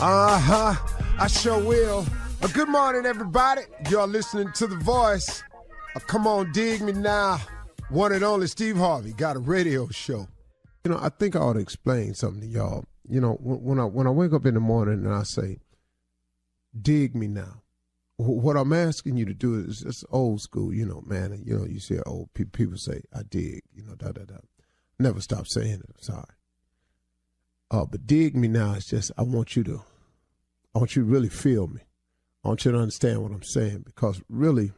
I sure will. Good morning, everybody. Y'all listening to The Voice. Come on, dig me now. One and only Steve Harvey got a radio show. You know, I think I ought to explain something to y'all. You know, when I wake up in the morning and I say, dig me now, what I'm asking you to do is just old school, you know, man. You know, you see old people say, I dig, you know, da-da-da. Never stop saying it, I'm sorry. But dig me now is just, I want you to really feel me. I want you to understand what I'm saying, because really,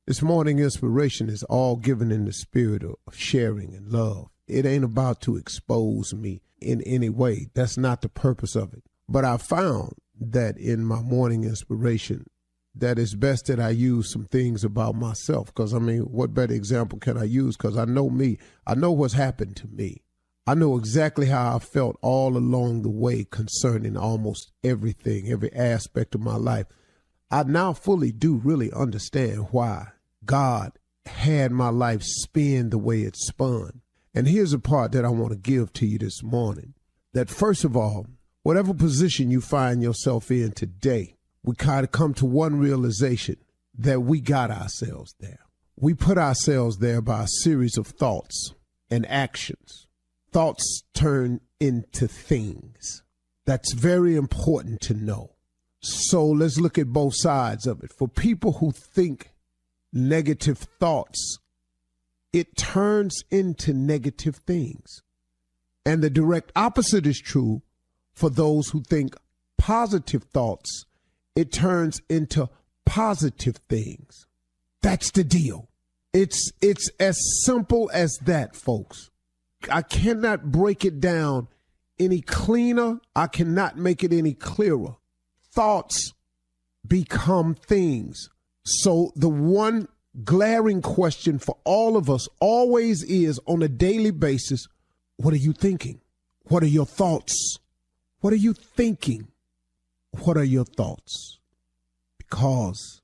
this morning inspiration is all given in the spirit of sharing and love. It ain't about to expose me in any way. That's not the purpose of it. But I found that in my morning inspiration, that it's best that I use some things about myself. Because, I mean, what better example can I use? Because I know me. I know what's happened to me. I know exactly how I felt all along the way concerning almost everything, every aspect of my life. I now fully do really understand why God had my life spin the way it spun. And here's a part that I want to give to you this morning. That first of all, whatever position you find yourself in today, we kind of come to one realization, that we got ourselves there. We put ourselves there by a series of thoughts and actions. Thoughts turn into things. That's very important to know. So let's look at both sides of it. For people who think negative thoughts, it turns into negative things. And the direct opposite is true for those who think positive thoughts. It turns into positive things. That's the deal. It's as simple as that, folks. I cannot break it down any cleaner. I cannot make it any clearer. Thoughts become things. So the one glaring question for all of us always is, on a daily basis, what are you thinking? What are your thoughts? What are you thinking? What are your thoughts? Because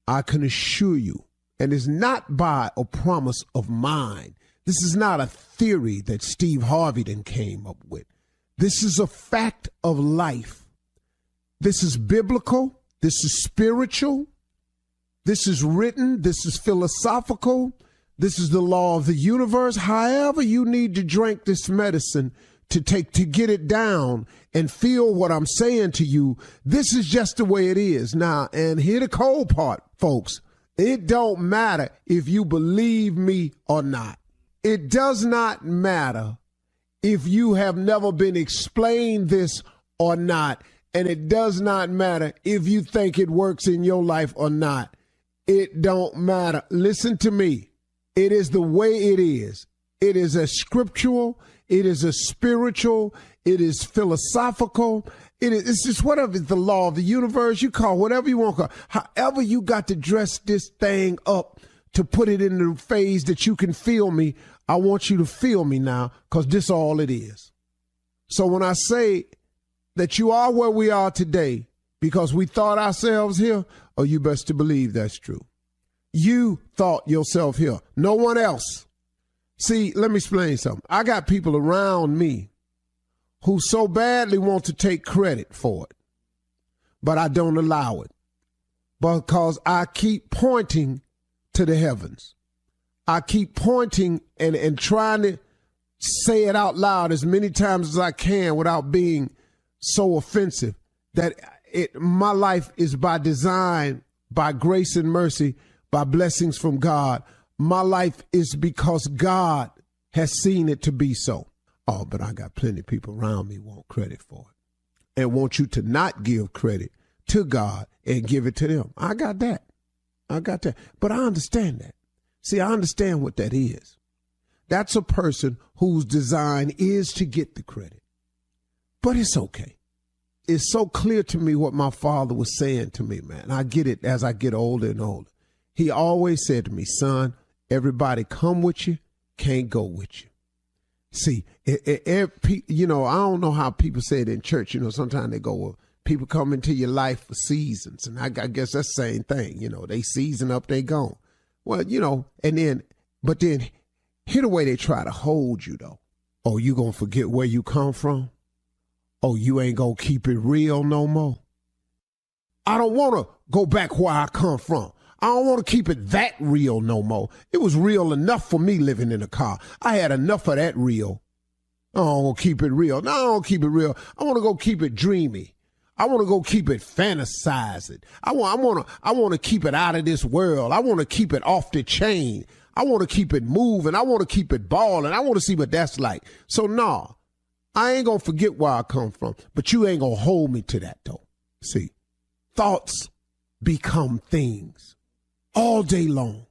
I can assure you, and it's not by a promise of mine. This is not a theory that Steve Harvey then came up with. This is a fact of life. This is biblical. This is spiritual. This is written. This is philosophical. This is the law of the universe. However you need to drink this medicine to get it down and feel what I'm saying to you, this is just the way it is. Now, and here the cold part, folks. It don't matter if you believe me or not. It does not matter if you have never been explained this or not. And it does not matter if you think it works in your life or not. It don't matter. Listen to me. It is the way it is. It is a scriptural. It is a spiritual. It is philosophical. It's just whatever. It's the law of the universe. You call whatever you want to call. However you got to dress this thing up to put it in the phase that you can feel me, I want you to feel me now, because this is all it is. So when I say that you are where we are today because we thought ourselves here, oh, you best to believe that's true. You thought yourself here. No one else. See, let me explain something. I got people around me who so badly want to take credit for it, but I don't allow it, because I keep pointing to the heavens. I keep pointing and trying to say it out loud as many times as I can without being so offensive, that my life is by design, by grace and mercy, by blessings from God. My life is because God has seen it to be so. Oh, but I got plenty of people around me want credit for it and want you to not give credit to God and give it to them. I got that. But I understand that. See, I understand what that is. That's a person whose design is to get the credit. But it's okay. It's so clear to me what my father was saying to me, man. I get it as I get older and older. He always said to me, son, everybody come with you, can't go with you. See, you know, I don't know how people say it in church. You know, sometimes they go, well, people come into your life for seasons. And I guess that's the same thing. You know, they season up, they gone. Well, you know, but then hear the way they try to hold you, though. Oh, you going to forget where you come from? Oh, you ain't gonna keep it real no more? I don't want to go back where I come from. I don't want to keep it that real no more. It was real enough for me living in a car. I had enough of that real. I don't want to keep it real. No, I don't keep it real. I want to go keep it dreamy. I want to go keep it fantasizing. I want to keep it out of this world. I want to keep it off the chain. I want to keep it moving. I want to keep it balling. I want to see what that's like. So, nah, I ain't going to forget where I come from, but you ain't going to hold me to that, though. See, thoughts become things all day long.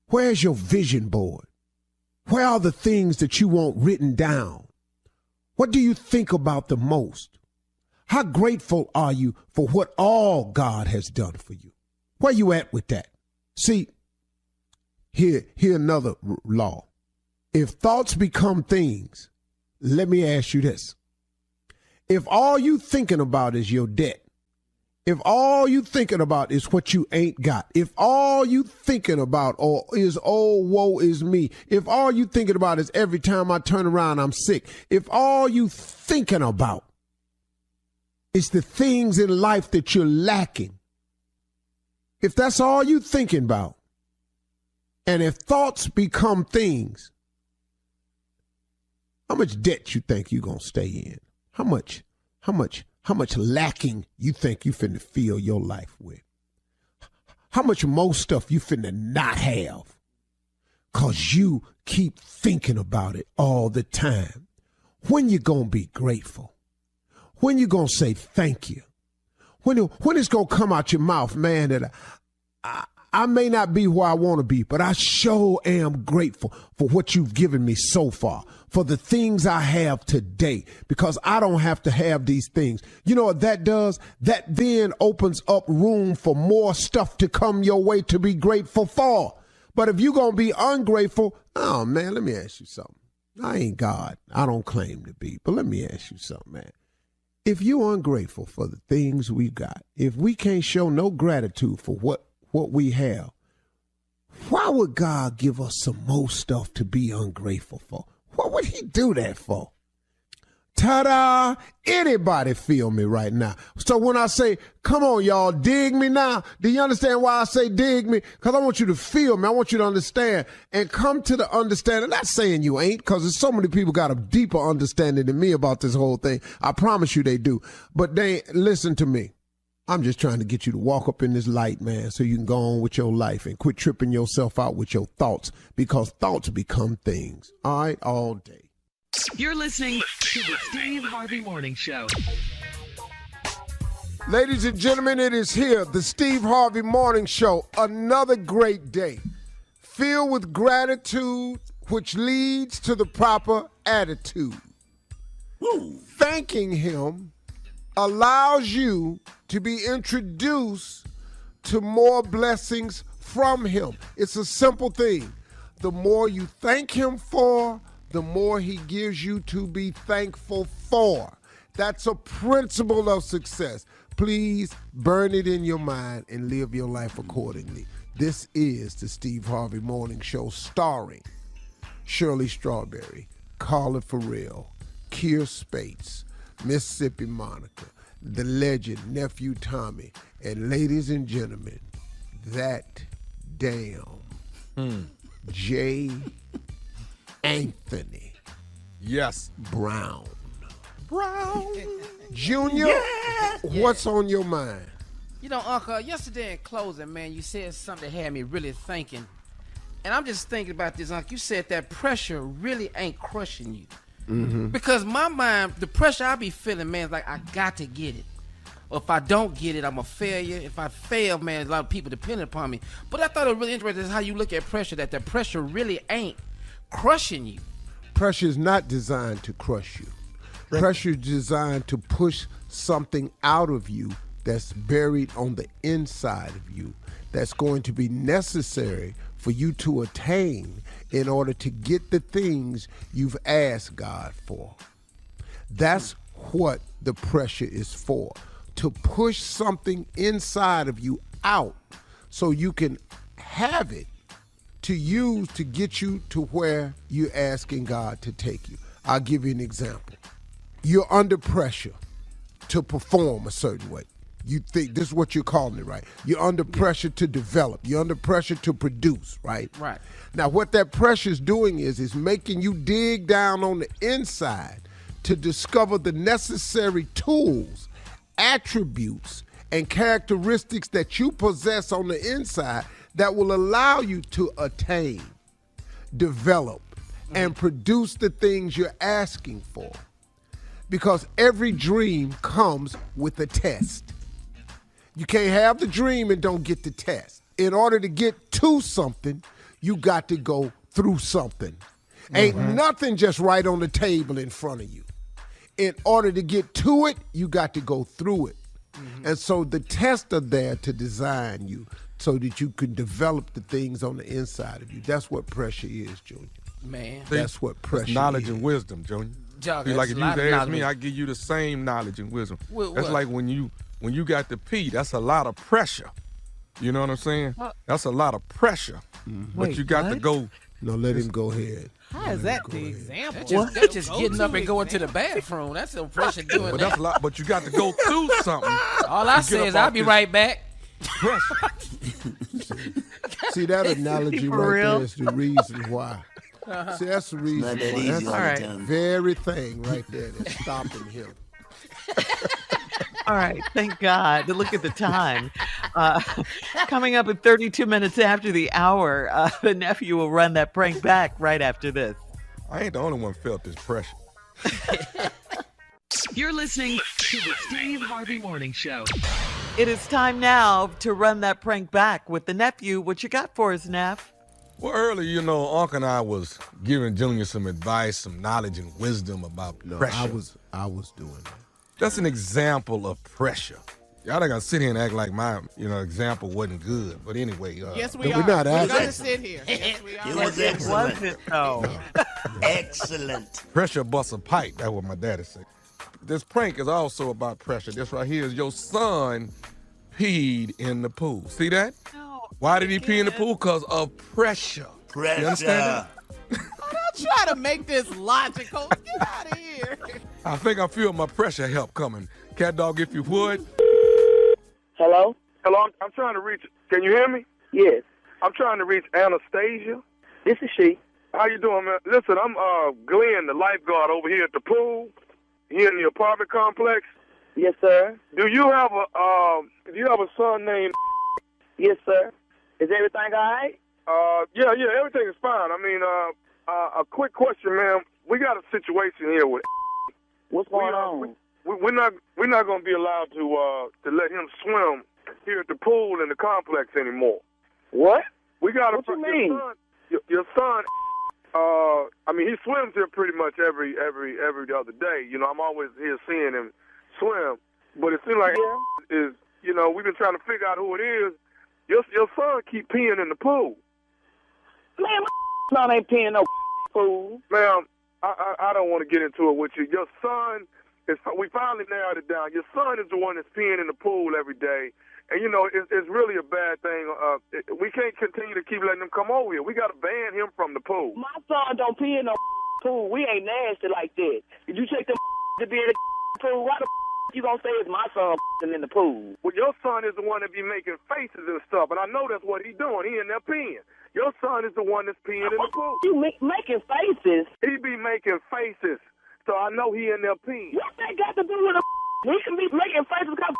Where's your vision board? Where are the things that you want written down? What do you think about the most? How grateful are you for what all God has done for you? Where you at with that? See, here another law. If thoughts become things, let me ask you this. If all you thinking about is your debt, if all you thinking about is what you ain't got, if all you thinking about is, oh, woe is me, if all you thinking about is every time I turn around, I'm sick, if all you thinking about is the things in life that you're lacking, if that's all you thinking about, and if thoughts become things, how much debt you think you're going to stay in? How much lacking you think you finna fill your life with? How much more stuff you finna not have? Cause you keep thinking about it all the time. When you gonna be grateful? When you gonna say thank you? When it's gonna come out your mouth, man, that I may not be where I want to be, but I sure am grateful for what you've given me so far, for the things I have today, because I don't have to have these things. You know what that does? That then opens up room for more stuff to come your way to be grateful for. But if you're going to be ungrateful, oh, man, let me ask you something. I ain't God. I don't claim to be, but let me ask you something, man. If you're ungrateful for the things we got, if we can't show no gratitude for what we have, why would God give us some more stuff to be ungrateful for? What would he do that for? Ta-da! Anybody feel me right now? So when I say, come on, y'all, dig me now, do you understand why I say dig me? Because I want you to feel me. I want you to understand and come to the understanding. Not saying you ain't, because there's so many people got a deeper understanding than me about this whole thing. I promise you they do. But listen to me. I'm just trying to get you to walk up in this light, man, so you can go on with your life and quit tripping yourself out with your thoughts, because thoughts become things. All right, all day. You're listening to the Steve Harvey Morning Show. Ladies and gentlemen, it is here, the Steve Harvey Morning Show. Another great day, filled with gratitude, which leads to the proper attitude. Woo. Thanking him allows you to be introduced to more blessings from him. It's a simple thing. The more you thank him for, the more he gives you to be thankful for. That's a principle of success. Please burn it in your mind and live your life accordingly. This is the Steve Harvey Morning Show, starring Shirley Strawberry, Carla Farrell, Keir Spates, Mississippi Monica, the legend, Nephew Tommy, and ladies and gentlemen, that damn J. Anthony. Yes. Brown. Junior, what's on your mind? You know, Uncle, yesterday in closing, man, you said something that had me really thinking. And I'm just thinking about this, Uncle. You said that pressure really ain't crushing you. Mm-hmm. Because my mind, the pressure I be feeling, man, is like I got to get it. Or if I don't get it, I'm a failure. If I fail, man, a lot of people depending upon me. But I thought it was really interesting how you look at pressure, that the pressure really ain't crushing you. Pressure is not designed to crush you. Pressure is designed to push something out of you that's buried on the inside of you, that's going to be necessary for you to attain in order to get the things you've asked God for. That's what the pressure is for, to push something inside of you out so you can have it to use to get you to where you're asking God to take you. I'll give you an example. You're under pressure. to perform a certain way. You think this is what you're calling it, right? You're under pressure to develop. You're under pressure to produce, right? Right. Now, what that pressure is doing is making you dig down on the inside to discover the necessary tools, attributes, and characteristics that you possess on the inside that will allow you to attain, develop, and produce the things you're asking for. Because every dream comes with a test. You can't have the dream and don't get the test. In order to get to something, you got to go through something. Ain't nothing just right on the table in front of you. In order to get to it, you got to go through it. And so the tests are there to design you so that you can develop the things on the inside of you. That's what pressure is, Junior. Man. That's what pressure is. Knowledge and wisdom, Junior. See, like if you ask me, I give you the same knowledge and wisdom. That's like when you got to pee, that's a lot of pressure. You know what I'm saying? That's a lot of pressure. But you got to go. No, let him go ahead. How is that the example? That's just getting up and going to the bathroom. That's no pressure doing But that. that's a lot. But you got to go through something. All I say is I'll be right back. Pressure. See, that analogy For right real? there is the reason why. See, that's the reason Not that why. easy That's all right. the time. very thing right there that's stopping him. All right, thank God. Look at the time. Coming up at 32 minutes after the hour, the nephew will run that prank back right after this. I ain't the only one felt this pressure. You're listening to the Steve Harvey Morning Show. It is time now to run that prank back with the nephew. What you got for us, Neff? Well, earlier, you know, Unc and I was giving Junior some advice, some knowledge and wisdom about pressure. I was doing that. That's an example of pressure. Y'all not gonna sit here and act like my, example wasn't good. But anyway, Yes, we are. not We're asking. going to sit here. Yes, we are. It was Was excellent. it, though? Excellent. pressure busts a pipe. That's what my daddy said. This prank is also about pressure. This right here is your son peed in the pool. See that? No, Why did he pee in the pool? Because of pressure. You understand that? Don't try to make this logical. Get out of here. I think I feel my pressure help coming. Cat dog, if you would. Hello? Hello, I'm trying to reach. Can you hear me? Yes, I'm trying to reach Anastasia. this is she. How you doing, man? Listen, I'm Glenn, the lifeguard over here at the pool, here in the apartment complex. Yes, sir. Do you have a son named? Yes, sir. Is everything all right? Yeah, everything is fine. I mean, a quick question, man. We got a situation here with. What's going on? We're not going to be allowed to let him swim here at the pool in the complex anymore. What? We got What you mean? Your son. I mean, he swims here pretty much every other day. You know, I'm always here seeing him swim. But it seems like is we've been trying to figure out who it is. Your son keep peeing in the pool. Man, my son ain't peeing no fool. Ma'am, I don't want to get into it with you. Your son we finally narrowed it down. Your son is the one that's peeing in the pool every day. And, it's really a bad thing. We can't continue to keep letting him come over here. We got to ban him from the pool. My son don't pee in no pool. We ain't nasty like that. Did you take them to be in the pool? Why the you gonna say it's my son in the pool? Well, your son is the one that be making faces and stuff, and I know that's what he's doing. He in there peeing. Your son is the one that's peeing in the pool. You making faces? He be making faces, so I know he in there peeing. What that got to do with a he can be making faces because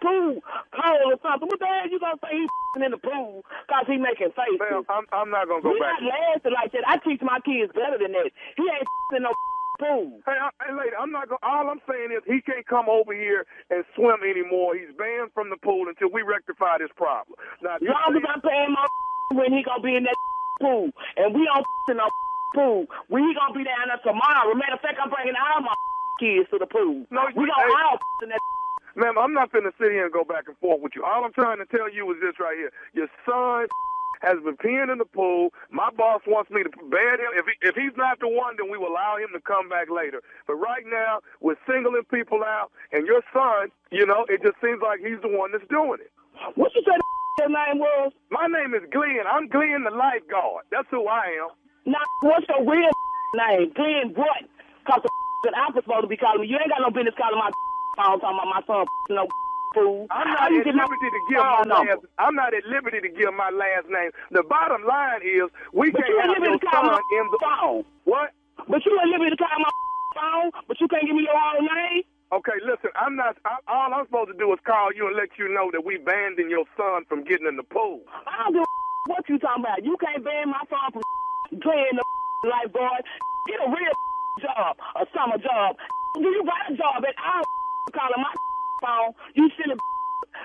pool cold or something. What the hell you gonna say he's in the pool because he making faces? Ma'am, I'm not gonna go back. We not nasty like that. I teach my kids better than that. He ain't in no pool. Hey, lady, I'm not going. All I'm saying is he can't come over here and swim anymore. He's banned from the pool until we rectify this problem. Now, As long as I'm paying my when he gonna be in that pool, and we don't in no pool, when he gonna be down there tomorrow. Matter of fact, I'm bringing all my kids to the pool. No, we gonna all in that. Ma'am, I'm not finna sit here and go back and forth with you. All I'm trying to tell you is this right here. Your son has been peeing in the pool. My boss wants me to ban him. If he's not the one, then we will allow him to come back later. But right now, we're singling people out, and your son, it just seems like he's the one that's doing it. What you say your name was? My name is Glenn. I'm Glenn the lifeguard. That's who I am. Now, what's your real name? Glenn what? Because I'm supposed to be calling me. You ain't got no business calling my phone talking about my son no fool. I'm not at liberty to give my last. I'm not at liberty to give my last name. The bottom line is we can't have your son in the phone. What? But you at liberty to call my phone, but you can't give me your own name. Okay, listen. All I'm supposed to do is call you and let you know that we banning your son from getting in the pool. I don't give a what you talking about. You can't ban my son from playing the lifeguard. Get a real job, a summer job. Do you got a job at all? Calling my phone, you silly.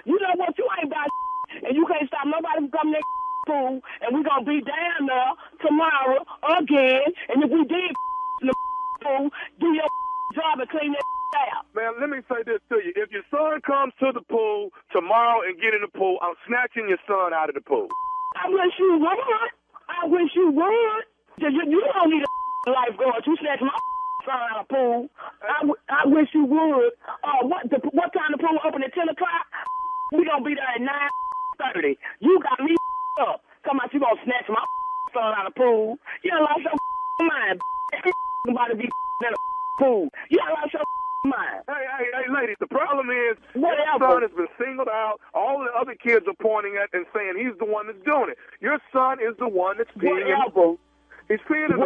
You know what? You ain't got and you can't stop nobody from coming to the pool. And we gonna be down there tomorrow again. And if we did in the pool, do your job and clean that out. Man, let me say this to you. If your son comes to the pool tomorrow and get in the pool, I'm snatching your son out of the pool. I wish you would. I wish you would. You don't need a lifeguard. You snatch my son out of the pool. I wish you would. What time the pool open at 10 o'clock? We gonna be there at 9:30. You got me up. Come out, you gonna snatch my son out of the pool. You done lost your mind. About to be in the pool. You done lost your mind. Hey, ladies, the problem is your son has been singled out. All the other kids are pointing at and saying he's the one that's doing it. Your son is the one that's peeing. He's peeing in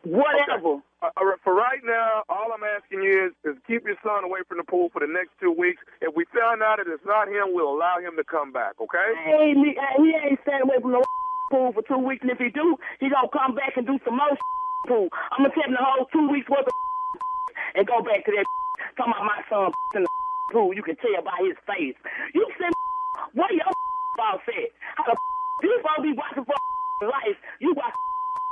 Whatever. Okay. For right now, all I'm asking you is keep your son away from the pool for the next 2 weeks. If we found out that it's not him, we'll allow him to come back, okay? He ain't staying away from the pool for 2 weeks, and if he do, he gonna come back and do some more pool. I'm gonna tell him the whole 2 weeks worth of and go back to that talking about my son in the pool. You can tell by his face. You said, what your boss said? How the you supposed to be watching for life? You watch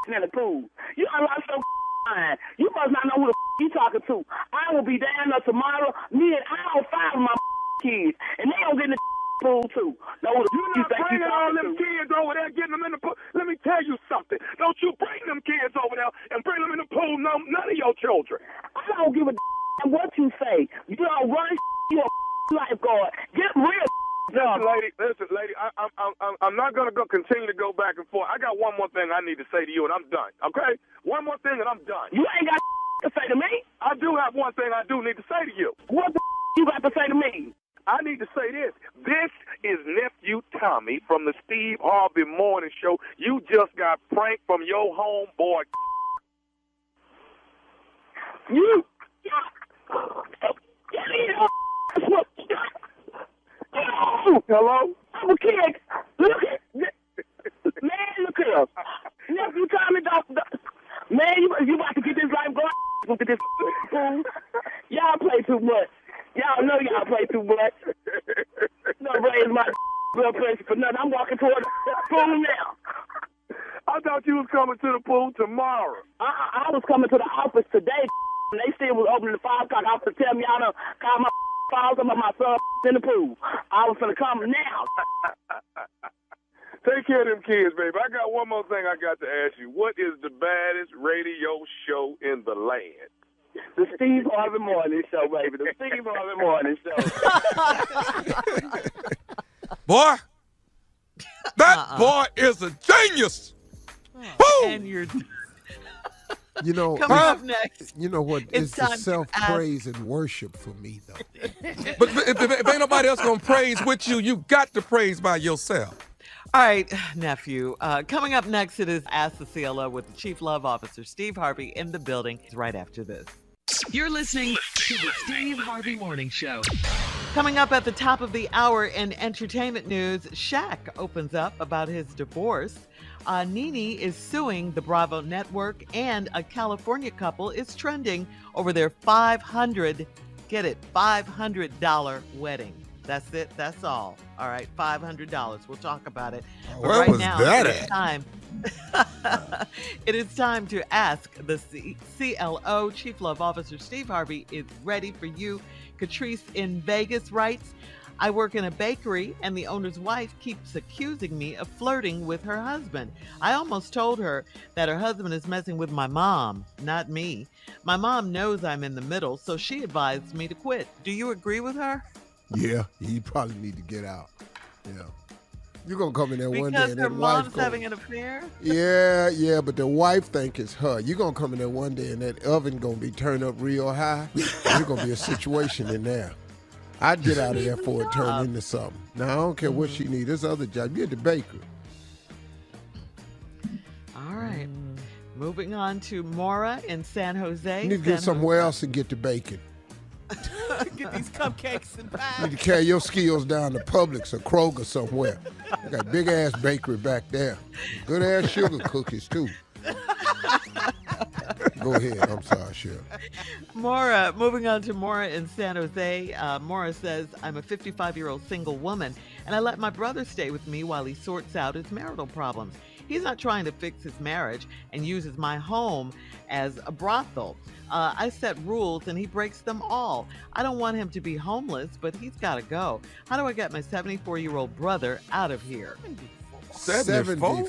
in the pool. You unlocked your mind. You must not know who the you talking to. I will be down there tomorrow. Me and all 5 of my kids, and they don't get in the pool too. Know who the you not bringing all them kids over there, getting them in the pool. Let me tell you something. Don't you bring them kids over there and bring them in the pool. No, none of your children. I don't give a what you say. You don't run. You a lifeguard. Get real. Listen, lady, I'm not going to continue to go back and forth. I got one more thing I need to say to you, and I'm done, okay? One more thing, and I'm done. You ain't got to say to me. I do have one thing I do need to say to you. What the you got to say to me? I need to say this. This is Nephew Tommy from the Steve Harvey Morning Show. You just got pranked from your homeboy. You. Hello? I'm a kid. Look at man, look at us. Nephew Tommy, man, you about to get this life going. Look at this fool. Y'all play too much. Y'all know y'all play too much. Don't raise my blood pressure for nothing. I'm walking toward the pool now. I thought you was coming to the pool tomorrow. I was coming to the office today. And they said was opening the 5 o'clock office to tell me I done call my files about my son in the pool. I was gonna come now. Take care of them kids, baby. I got one more thing I got to ask you. What is the baddest radio show in the land? The Steve Harvey Morning Show, baby. The Steve Harvey Morning Show. Boy, that boy is a genius. Woo! And you're... You know, coming up next. You know what? It's the self-praise and worship for me, though. But if ain't nobody else gonna praise with you, you got to praise by yourself. All right, nephew. Coming up next, it is Ask the CLO with the Chief Love Officer, Steve Harvey, in the building right after this. You're listening to the Steve Harvey Morning Show. Coming up at the top of the hour in entertainment news, Shaq opens up about his divorce. Nene is suing the Bravo network, and a California couple is trending over their $500 wedding. That's it. That's all. All right, $500. We'll talk about it. But Where right was now, that it's at? time. It is time to ask the CLO. Chief Love Officer Steve Harvey is ready for you. Catrice in Vegas writes, I work in a bakery and the owner's wife keeps accusing me of flirting with her husband. I almost told her that her husband is messing with my mom, not me. My mom knows I'm in the middle, so she advised me to quit. Do you agree with her? Yeah, you probably need to get out. Yeah. You're going to come in there one day Because and her that wife mom's having an affair? Yeah, but the wife think it's her. You're going to come in there one day and that oven going to be turned up real high. There's going to be a situation in there. I'd get out of there before it turned into something. Now, I don't care what she needs. This other job, you're at the bakery. All right. Moving on to Maura in San Jose. You need to get somewhere else and get the bacon. Get these cupcakes and pies. You need to carry your skills down to Publix or Kroger somewhere. You got a big-ass bakery back there. Good-ass sugar cookies, too. Go ahead. I'm sorry, Shirley. Maura, moving on to Maura in San Jose. Maura says, I'm a 55-year-old single woman, and I let my brother stay with me while he sorts out his marital problems. He's not trying to fix his marriage and uses my home as a brothel. I set rules and he breaks them all. I don't want him to be homeless, but he's got to go. How do I get my 74-year-old brother out of here? 74?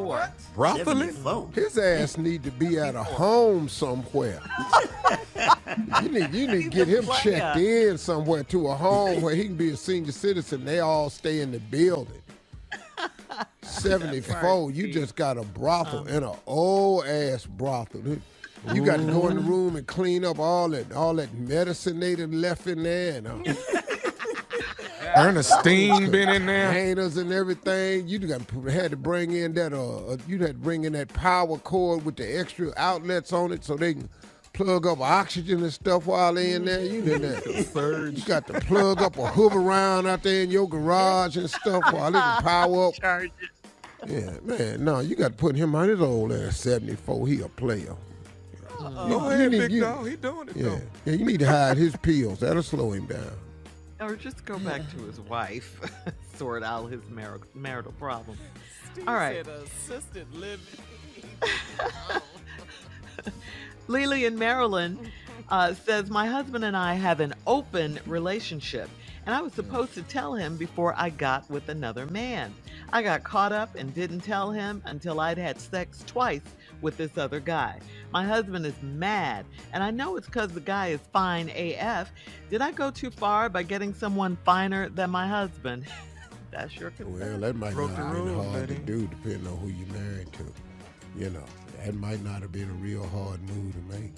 What? Brothel? His ass need to be at a home somewhere. You need to get him checked in somewhere to a home where he can be a senior citizen. They all stay in the building. 74, you just got a brothel and an old ass brothel. You got to go in the room and clean up all that medicine they done left in there. And, Ernestine been in there. Painters and everything. You had to bring in that power cord with the extra outlets on it so they can plug up oxygen and stuff while they in there. You got to plug up a hover around out there in your garage and stuff while they can power up. Yeah, man, no, you got to put him on his old ass 74. He a player. Go ahead, big dog. He doing it, though. Yeah, you need to hide his pills. That'll slow him down. Or just go back to his wife, sort out his marital problems. Steve all right. said assisted living. Lily in Maryland says, my husband and I have an open relationship, and I was supposed to tell him before I got with another man. I got caught up and didn't tell him until I'd had sex twice with this other guy. My husband is mad, and I know it's because the guy is fine AF. Did I go too far by getting someone finer than my husband? That's your concern. Well, that might not have been hard to do depending on who you're married to. You know, that might not have been a real hard move to make.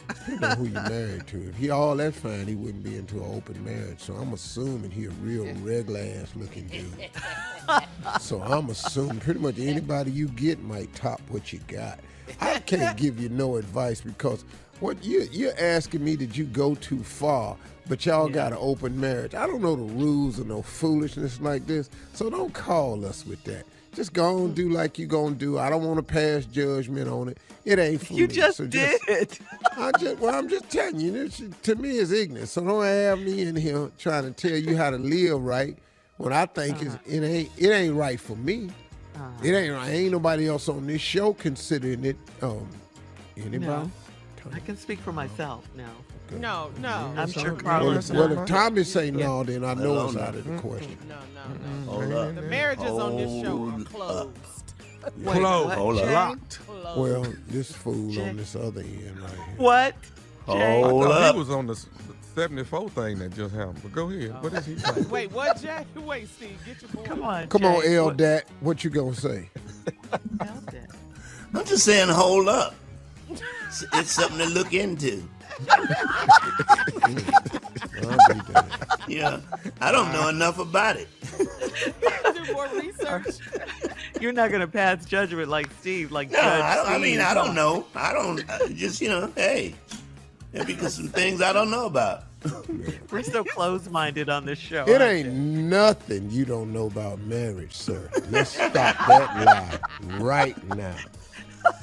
Depending on who you're married to. If he all that fine, he wouldn't be into an open marriage. So I'm assuming he a real regular ass looking dude. So I'm assuming pretty much anybody you get might top what you got. I can't give you no advice because what you're asking me, did you go too far? But y'all got an open marriage. I don't know the rules or no foolishness like this. So don't call us with that. Just go and do like you gonna do. I don't want to pass judgment on it. It ain't for me. You just did. I'm just telling you. This, to me, is ignorant. So don't have me in here trying to tell you how to live right when I think it ain't right for me. It ain't right. Ain't nobody else on this show considering it. Anybody? No. I can speak for myself now. Okay. No. I'm sure Carlos. Well, if Tommy say no, then I know it's out of the question. No. The marriages on this show are closed. Closed. Locked. Well, this fool on this other end right here. What? Hold up. He was on the 74 thing that just happened. But go ahead. What is he saying? Wait, what, Jay? Wait, Steve, get your boy. Come on, Come on, Jay. L-Dat. What you gonna say? L-Dat. I'm just saying, hold up. It's something to look into. Yeah, I don't know enough about it. Do more research. You're not going to pass judgment like Steve, like No, Judge I Steve. mean, I don't know. I don't, just, hey, there be some things I don't know about. We're so close-minded on this show. It ain't nothing you don't know about marriage, sir. Let's stop that lie right now.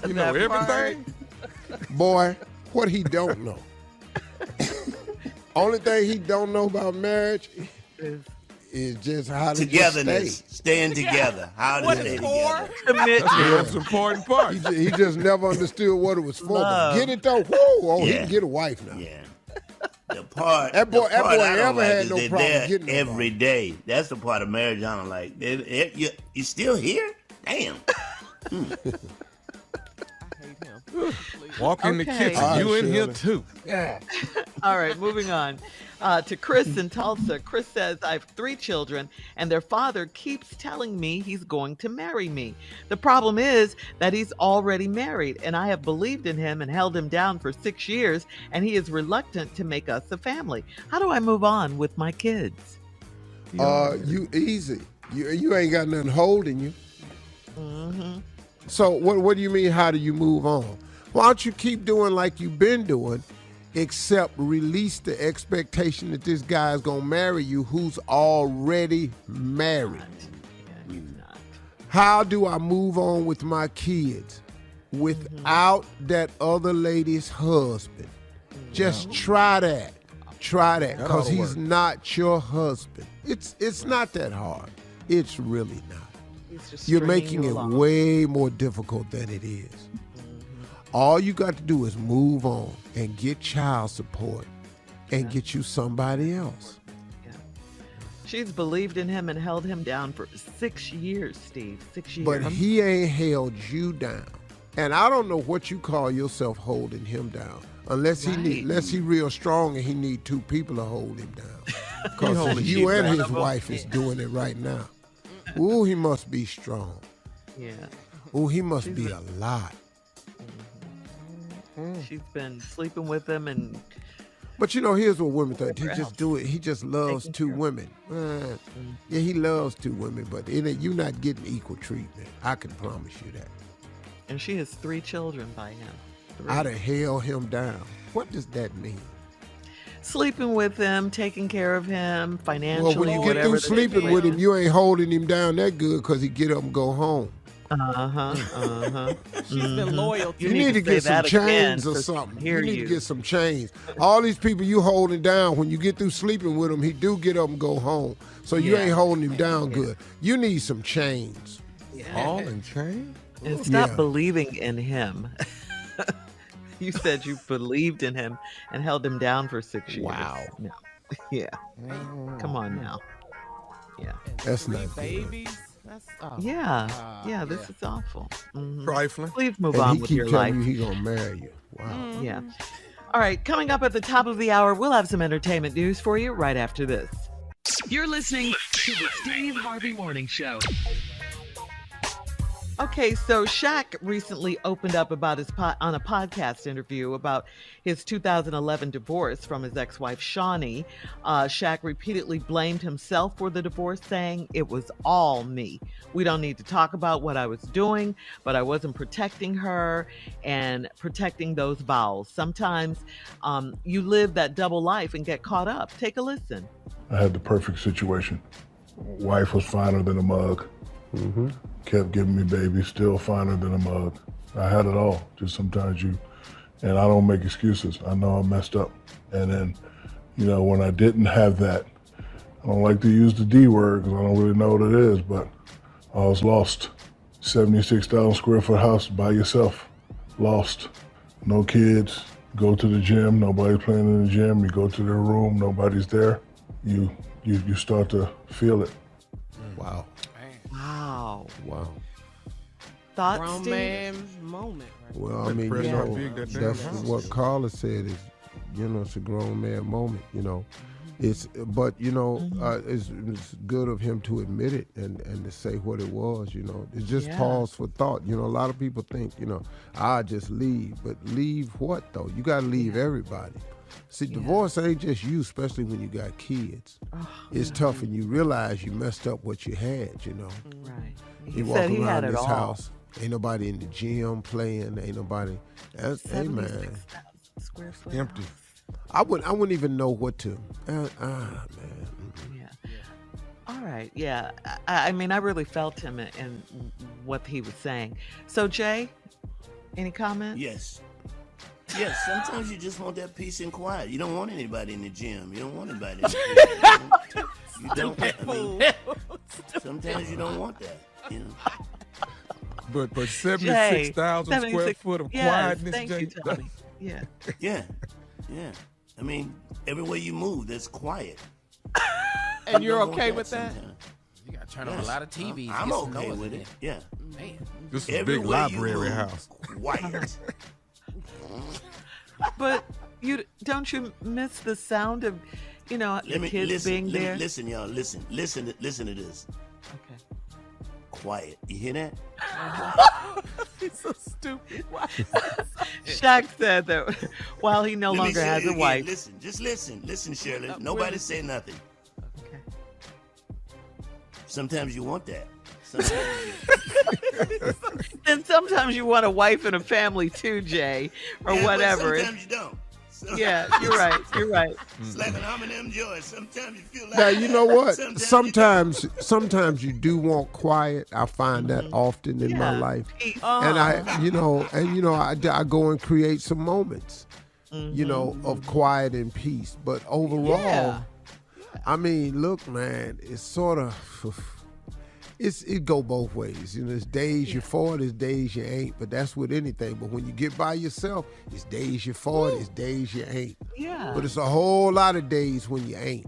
You know everything? Boy, what he don't know. Only thing he don't know about marriage is just how to Togetherness, just staying together. How to stay together. Commitment. That's the most important part. He just never understood what it was for. Love. But get it though. Whoa, he Yeah. can get a wife now. Yeah. The part That boy I don't ever like had is no they're problem there getting every nobody. day. That's the part of marriage I don't like. You still here? Damn. I hate him. Walk in the kitchen. You in here too. Yeah. All right, moving on to Chris in Tulsa. Chris says, I have 3 children, and their father keeps telling me he's going to marry me. The problem is that he's already married, and I have believed in him and held him down for 6 years, and he is reluctant to make us a family. How do I move on with my kids? You easy. You ain't got nothing holding you. Mm-hmm. So what do you mean, how do you move on? Why don't you keep doing like you've been doing, except release the expectation that this guy's going to marry you who's already married. Yeah, he's not. How do I move on with my kids without that other lady's husband? Just try that. Try that, because he's not your husband. It's not that hard. It's really not. You're making it way more difficult than it is. All you got to do is move on and get child support and get you somebody else. Yeah. She's believed in him and held him down for 6 years, Steve. 6 years. But he ain't held you down. And I don't know what you call yourself holding him down. Unless he real strong and he need 2 people to hold him down. Because you and his wife is doing it right now. Ooh, he must be strong. Yeah. Ooh, he must be a lot. She's been sleeping with him and... But here's what women think. He just do it. He just loves 2 women. Yeah, he loves 2 women, but you're not getting equal treatment. I can promise you that. And she has 3 children by him. 3. I'd have held him down. What does that mean? Sleeping with him, taking care of him, financially. Well, when you get through sleeping with him, you ain't holding him down that good because he get up and go home. She's been loyal to you need to get some chains or something. You need to get some chains. All these people you holding down, when you get through sleeping with him, he do get up and go home. So you ain't holding him down good. You need some chains. All in chains? And stop believing in him. You said you believed in him and held him down for 6 years. Wow. No. Yeah. Come on now. Yeah. That's not babies. That's, this is awful. Trifling. Please move on with your life. He keep telling you he gonna marry you. Wow. Yeah. All right. Coming up at the top of the hour, we'll have some entertainment news for you right after this. You're listening to the Steve Harvey Morning Show. Okay, so Shaq recently opened up about on a podcast interview about his 2011 divorce from his ex-wife, Shawnee. Shaq repeatedly blamed himself for the divorce, saying, "It was all me. We don't need to talk about what I was doing, but I wasn't protecting her and protecting those vows. Sometimes you live that double life and get caught up." Take a listen. I had the perfect situation. Wife was finer than a mug. Kept giving me babies, still finer than a mug. I had it all. Just sometimes and I don't make excuses. I know I messed up. And then, when I didn't have that, I don't like to use the D word because I don't really know what it is, but I was lost. 76,000 square foot house by yourself. Lost. No kids. Go to the gym. Nobody's playing in the gym. You go to their room. Nobody's there. You start to feel it. Wow. Wow. Thoughts, grown Steve? man moment. Right? Well, I mean, that's what Carla said is, it's a grown man moment, It's good of him to admit it and to say what it was, It's just pause for thought. A lot of people think, I just leave, but leave what though? You got to leave everybody. See, divorce ain't just you, especially when you got kids. It's tough, and you realize you messed up what you had, Right. You walk around this house, ain't nobody in the gym playing, ain't nobody. Hey, man. Square foot empty. I wouldn't even know what to. Man. Yeah. All right. Yeah. I mean, I really felt him in what he was saying. So, Jay, any comments? Yes. Yes, sometimes you just want that peace and quiet. You don't want anybody in the gym. You don't want anybody in the gym. You don't. Sometimes you don't want that. But 76,000 square foot of quietness, thank Jay. You, Tony. Yeah. Yeah. I mean, everywhere you move, there's quiet. And you're okay with that? You gotta turn on a lot of TVs. I'm okay with it. Yeah. Man. This is a big library house. Quiet. But don't you miss the sound of, the kids being there? Listen, y'all. Listen to this. Okay. Quiet. You hear that? He's so stupid. Shaq said that while he no longer has a wife. Listen, just listen. Listen, Shirley. Nobody say nothing. Okay. Sometimes you want that. Then sometimes you want a wife and a family too, Jay, or whatever. Sometimes you don't. Yeah, you're right. It's like an M&M joy. Sometimes you feel like now, you know what? Sometimes you do want quiet. I find that often in my life. And I go and create some moments, of quiet and peace. But overall, I mean, look, man, it's sort of... It go both ways. There's days you're for it, there's days you ain't. But that's with anything. But when you get by yourself, it's days you're for it, it's days you ain't. Yeah. But it's a whole lot of days when you ain't.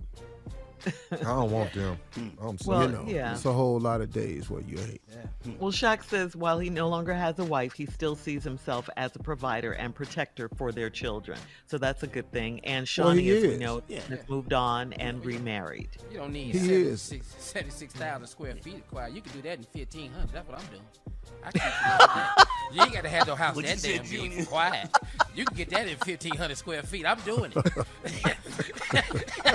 I don't want them. I'm sorry. It's a whole lot of days where you ain't. Yeah. Well, Shaq says while he no longer has a wife, he still sees himself as a provider and protector for their children. So that's a good thing. And Shawnee, as we know, has moved on and remarried. You don't need 76,000 square feet of quiet. You can do that in 1,500. That's what I'm doing. You ain't got to have no house that damn big for quiet. You can get that in 1,500 square feet. I'm doing it.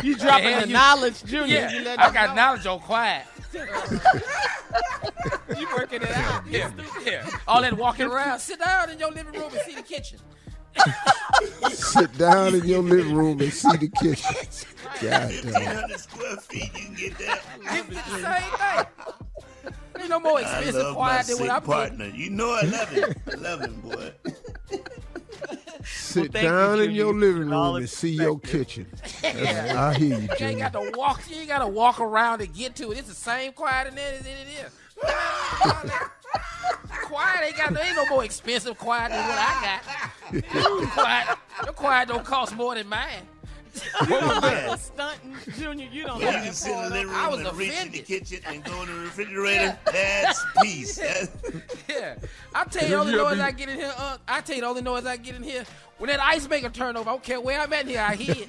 You dropping the knowledge, Junior. Yeah, I got knowledge on quiet. You working it out. Yeah. All that walking around. Sit down in your living room and see the kitchen. Sit down in your living room and see the kitchen. God damn. 1,500 square feet, you can get that. It's the same thing. Ain't no more expensive quiet than what I'm partner. You know I love him. I love him, boy. Sit down in your living room and see your kitchen. I hear you, You ain't got to walk. You ain't got to walk around to get to it. It's the same quiet in there as it is. Quiet ain't no more expensive quiet than what I got. Your quiet don't cost more than mine. Stunting, Junior, you don't You have can sit in the living I room was and reach in the offended. kitchen and go in the refrigerator. That's peace. Yeah. I'll tell you the only noise I get in here, I tell you the only noise I get in here, when that ice maker turn over, I don't care where I'm at here, I hear it.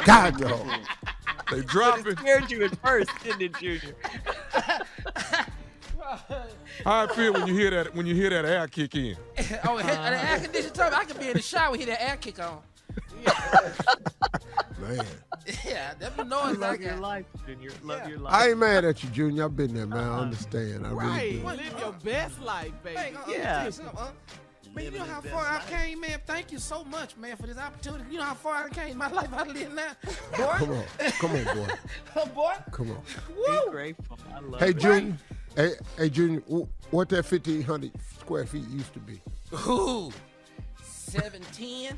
God, no. They drop it. Scared you at first, didn't it, Junior? How I feel when you hear that air kick in. Oh, the air conditioner turn, I can be in the shower, hear that air kick on. Man. Yeah, that's the noise I Love your got. life, Junior. Love your life. I ain't mad at you, Junior. I've been there, man. I understand. I really Right. do. Live your best life, baby. Hey, Yeah. Man, you know how far I came, man? Thank you so much, man, for this opportunity. You know how far I came in my life I live now? Boy. Come on, boy. Boy. Come on. Be grateful. I love Hey, it. Junior. Hey, Junior, what that 1,500 square feet used to be? Ooh. 710?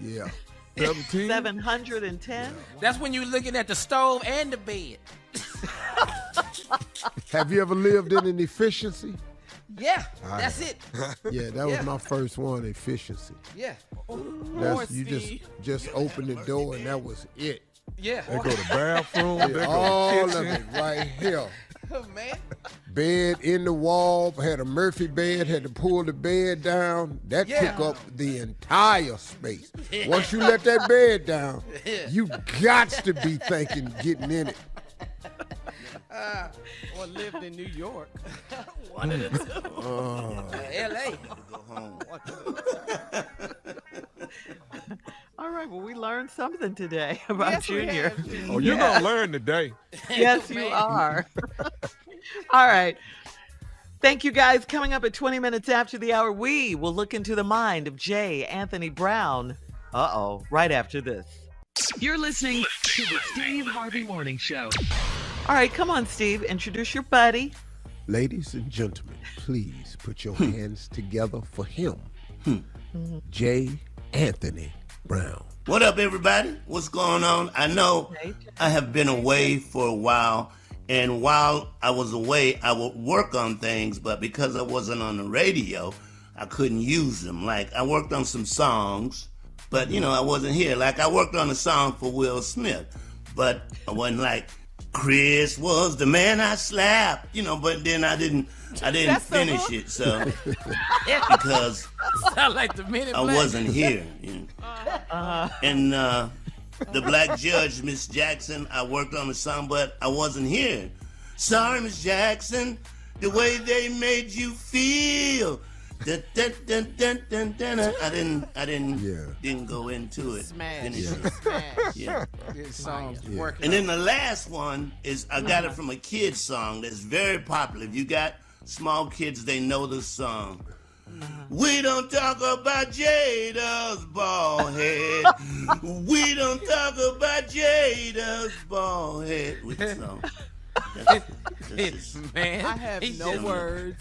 Yeah. 17? 710? That's when you looking at the stove and the bed. Have you ever lived in an efficiency? Yeah, that's it. Yeah, that was my first one, efficiency. Yeah. You just open the door and that was it. Yeah. They go to bathroom. They go All to of kitchen. it right here. Oh, man. Bed in the wall, had a Murphy bed, had to pull the bed down. That took up the entire space. Once you let that bed down, you got to be thinking getting in it. Or lived in New York. One of the two. L.A. Go home. All right, well, we learned something today about Junior. Oh, you're going to learn today. Yes, you are. All right. Thank you, guys. Coming up at 20 minutes after the hour, we will look into the mind of J. Anthony Brown. Right after this. You're listening to the Steve Harvey Morning Show. All right, come on, Steve. Introduce your buddy. Ladies and gentlemen, please put your hands together for him. J. Anthony Brown. What up, everybody? What's going on? I know I have been away for a while, and while I was away, I would work on things, but because I wasn't on the radio, I couldn't use them. Like, I worked on some songs, but, I wasn't here. Like, I worked on a song for Will Smith, but I wasn't, like, Chris was the man I slapped, but then I didn't finish it, so because sound like the Men in I Black. wasn't here. And the black judge, Miss Jackson, I worked on the song, but I wasn't here. Sorry, Miss Jackson, the way they made you feel. Dun, dun, dun, dun, dun, dun, dun. I didn't go into it. Smash. Yeah. This song's working. And then the last one is I got it from a kid's song that's very popular. If you got small kids, they know the song. We don't talk about Jada's bald head. We don't talk about Jada's bald head. With the song. Man, I have no words.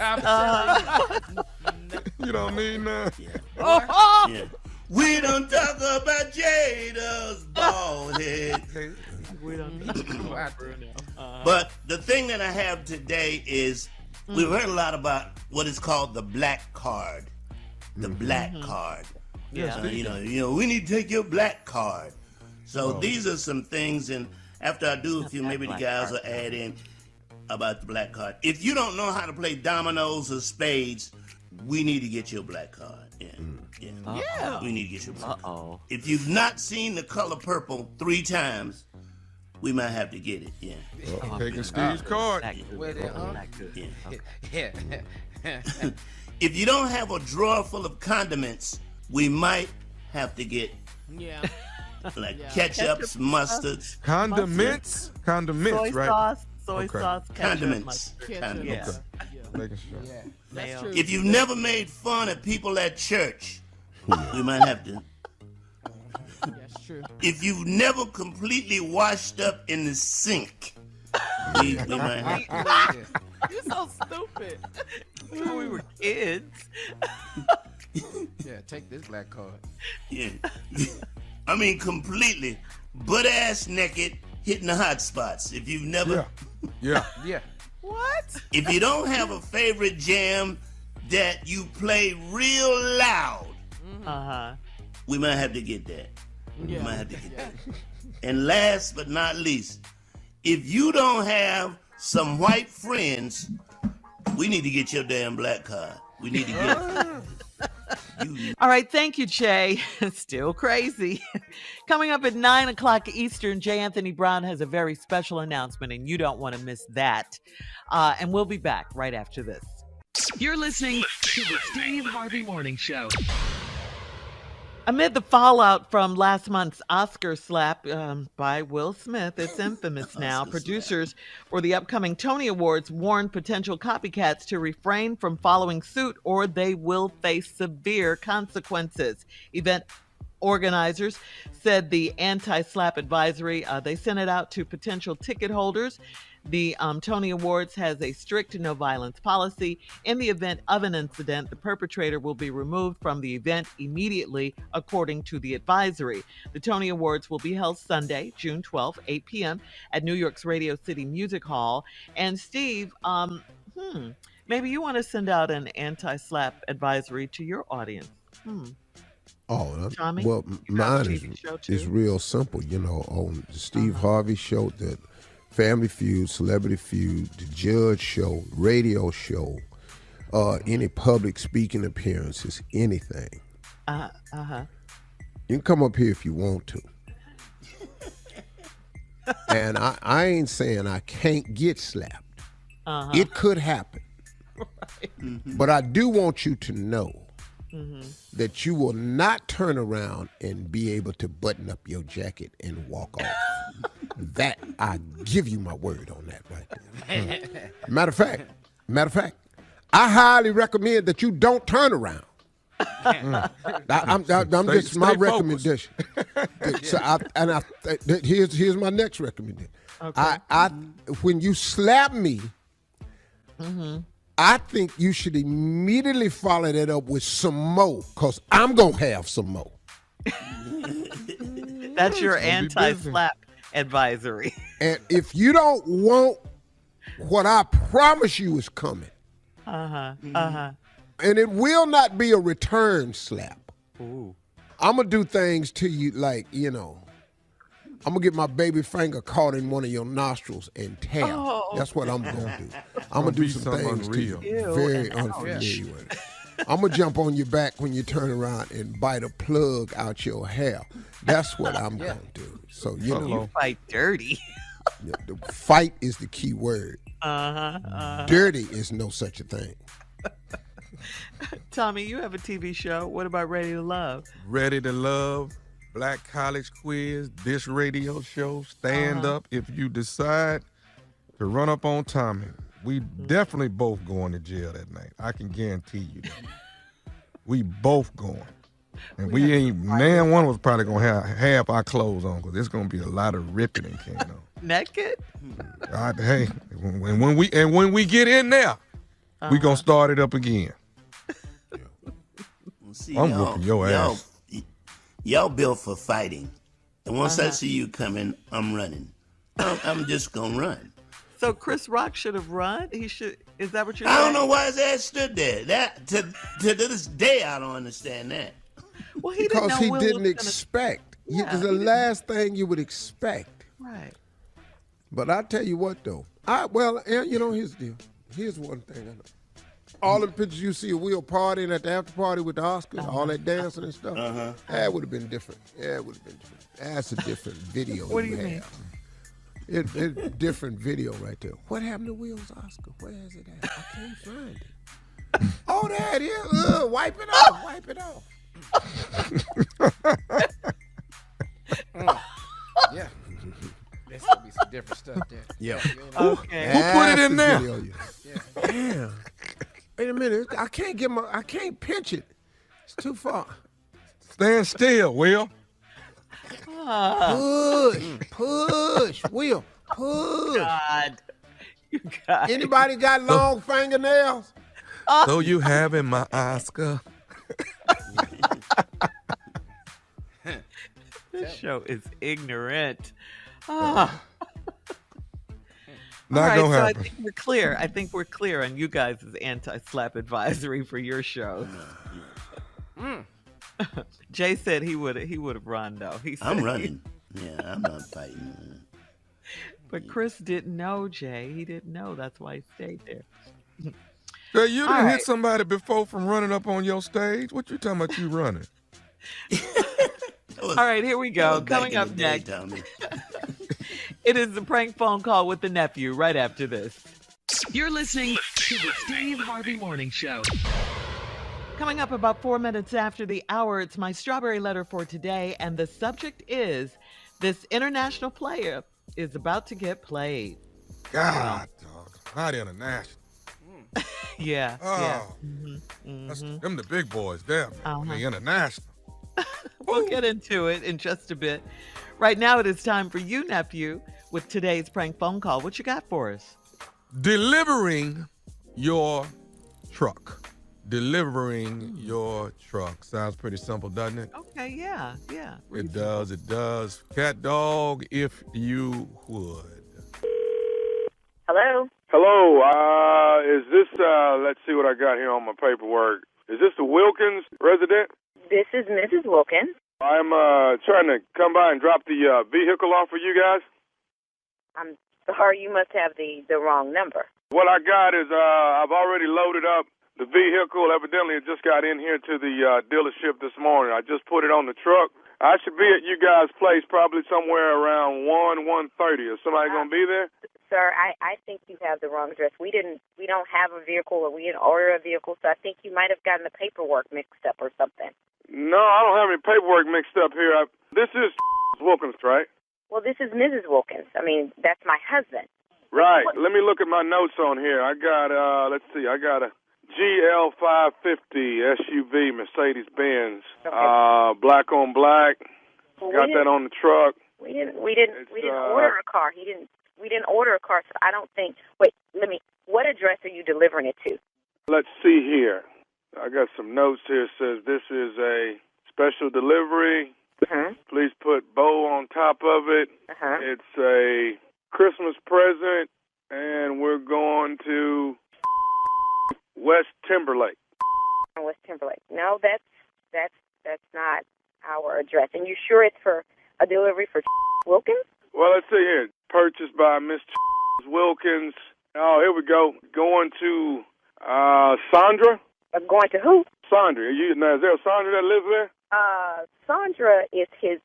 You don't need none. Yeah. We don't talk about Jada's bald head. We don't need But the thing that I have today is we've heard a lot about what is called the black card. The black card. Yeah. We need to take your black card. So these are some things, and after I do a few, maybe the guys will add in about the black card. If you don't know how to play dominoes or spades, we need to get your black card. Yeah. We need to get your black card. If you've not seen The Color Purple 3 times, we might have to get it. Yeah. Taking Steve's card. Yeah. If you don't have a drawer full of condiments, we might have to get ketchups, mustards. Condiments, soy right? sauce, ketchup, Condiments. Condiments. Making sure. Yeah. That's true. If you've never made fun of people at church, we might have to. That's true. If you've never completely washed up in the sink, we might have to. You're so stupid. When we were kids. Yeah, take this black card. Yeah. I mean, completely butt-ass naked, hitting the hot spots. If you've never... Yeah. What? If you don't have a favorite jam that you play real loud, we might have to get that. We might have to get that. And last but not least, if you don't have some white friends, we need to get your damn black card. We need to get it. All right, thank you, Jay. Still crazy. Coming up at 9 o'clock Eastern, J. Anthony Brown has a very special announcement, and you don't want to miss that. And we'll be back right after this. You're listening to the Steve Harvey Morning Show. Amid the fallout from last month's Oscar slap by Will Smith, it's infamous now. Producers for the upcoming Tony Awards warned potential copycats to refrain from following suit or they will face severe consequences. Event organizers said the anti-slap advisory, they sent it out to potential ticket holders. The Tony Awards has a strict no violence policy. In the event of an incident, the perpetrator will be removed from the event immediately, according to the advisory. The Tony Awards will be held Sunday, June 12th, 8 p.m. at New York's Radio City Music Hall. And Steve, maybe you want to send out an anti-slap advisory to your audience. Tommy, well, mine is real simple. On the Steve Harvey show, the Family Feud, Celebrity Feud, the Judge Show, radio show, any public speaking appearances, anything. You can come up here if you want to. And I ain't saying I can't get slapped. It could happen. Right. But I do want you to know that you will not turn around and be able to button up your jacket and walk off. That, I give you my word on that right there. Matter of fact, I highly recommend that you don't turn around. I'm just my recommendation. So here's my next recommendation. Okay. I when you slap me, I think you should immediately follow that up with some more, because I'm going to have some more. That's your anti-slap advisory. And if you don't want what I promise you is coming, and it will not be a return slap. Ooh. I'm going to do things to you like, I'm going to get my baby finger caught in one of your nostrils and tap. Oh. That's what I'm going to do. I'm going to do some things unreal. to you very unfamiliar with it. I'm going to jump on your back when you turn around and bite a plug out your hair. That's what I'm going to do. So, You fight dirty. The fight is the key word. Dirty is no such a thing. Tommy, you have a TV show. What about Ready to Love? Ready to Love, Black College Quiz, this radio show, stand up. If you decide to run up on Tommy, we definitely both going to jail that night. I can guarantee you that. We both going. And we ain't, man, one was probably going to have half our clothes on because there's going to be a lot of ripping and carrying on. Naked? Hey, when we get in there, we going to start it up again. See, I'm whooping your ass. Y'all built for fighting. And once I see you coming, I'm running. I'm just going to run. So Chris Rock should have run? He should. Is that what you're I saying? don't know why his ass stood there. That to this day, I don't understand that. Well, he Because didn't know he didn't expect. Yeah, It's the last thing you would expect. Right. But I tell you what, though. Here's the deal. Here's one thing I know. All the pictures you see of Will partying at the after party with the Oscars, all that dancing and stuff, that would have been different. Yeah, it would have been different. That's a different video. What do you mean? It's a different video right there. What happened to Will's Oscar? Where is it at? I can't find it. Oh, there it is. Wipe it off. Wipe it off. Yeah. There's going to be some different stuff there. Yeah. Okay. Who put it in there? Damn. Wait a minute. I can't pinch it. It's too far. Stand still, Will. Push, Will, push. God. You guys. Anybody got long fingernails? So you having my Oscar? This show is ignorant. Not All right, gonna so happen. I think we're clear on you guys' anti-slap advisory for your shows. Jay said he would have run though. He said I'm running. Yeah, I'm not fighting. But Chris didn't know, Jay. He didn't know. That's why he stayed there. Jay, you done All right. hit somebody before from running up on your stage? What you talking about you running? All right, here we go. Coming up next, it is the prank phone call with the nephew right after this. You're listening to the Steve Harvey Morning Show. Coming up about 4 minutes after the hour, it's my strawberry letter for today, and the subject is this international player is about to get played. God, dog. Not international. Yeah. Oh, That's them the big boys there, man. The international. We'll get into it in just a bit. Right now, it is time for you, nephew, with today's prank phone call. What you got for us? Delivering your truck. Delivering your truck. Sounds pretty simple, doesn't it? Okay, yeah. It does. Cat dog, if you would. Hello, is this, let's see what I got here on my paperwork. Is this the Wilkins resident? This is Mrs. Wilkins. I'm trying to come by and drop the vehicle off for you guys. I'm sorry, you must have the wrong number. What I got is I've already loaded up the vehicle. Evidently, it just got in here to the dealership this morning. I just put it on the truck. I should be at you guys' place probably somewhere around 1:30. Is somebody going to be there? Sir, I think you have the wrong address. We don't have a vehicle, or we didn't order a vehicle, so I think you might have gotten the paperwork mixed up or something. No, I don't have any paperwork mixed up here. This is Wilkins, right? Well, this is Mrs. Wilkins. I mean, that's my husband. Right. Let me look at my notes on here. I got, let's see, I got a GL 550 SUV Mercedes-Benz, black on black. Well, got that on the truck. We didn't order a car. We didn't order a car, so I don't think. Wait, what address are you delivering it to? Let's see here. I got some notes here. It says this is a special delivery. Please put bow on top of it. It's a Christmas present, and we're going to West Timberlake. West Timberlake. No, that's not our address. And you sure it's for a delivery for Wilkins? Well, let's see here. Purchased by Miss Wilkins. Oh, here we go. Going to Sandra. Going to who? Sandra. Now, is there a Sandra that lives there? Sandra is his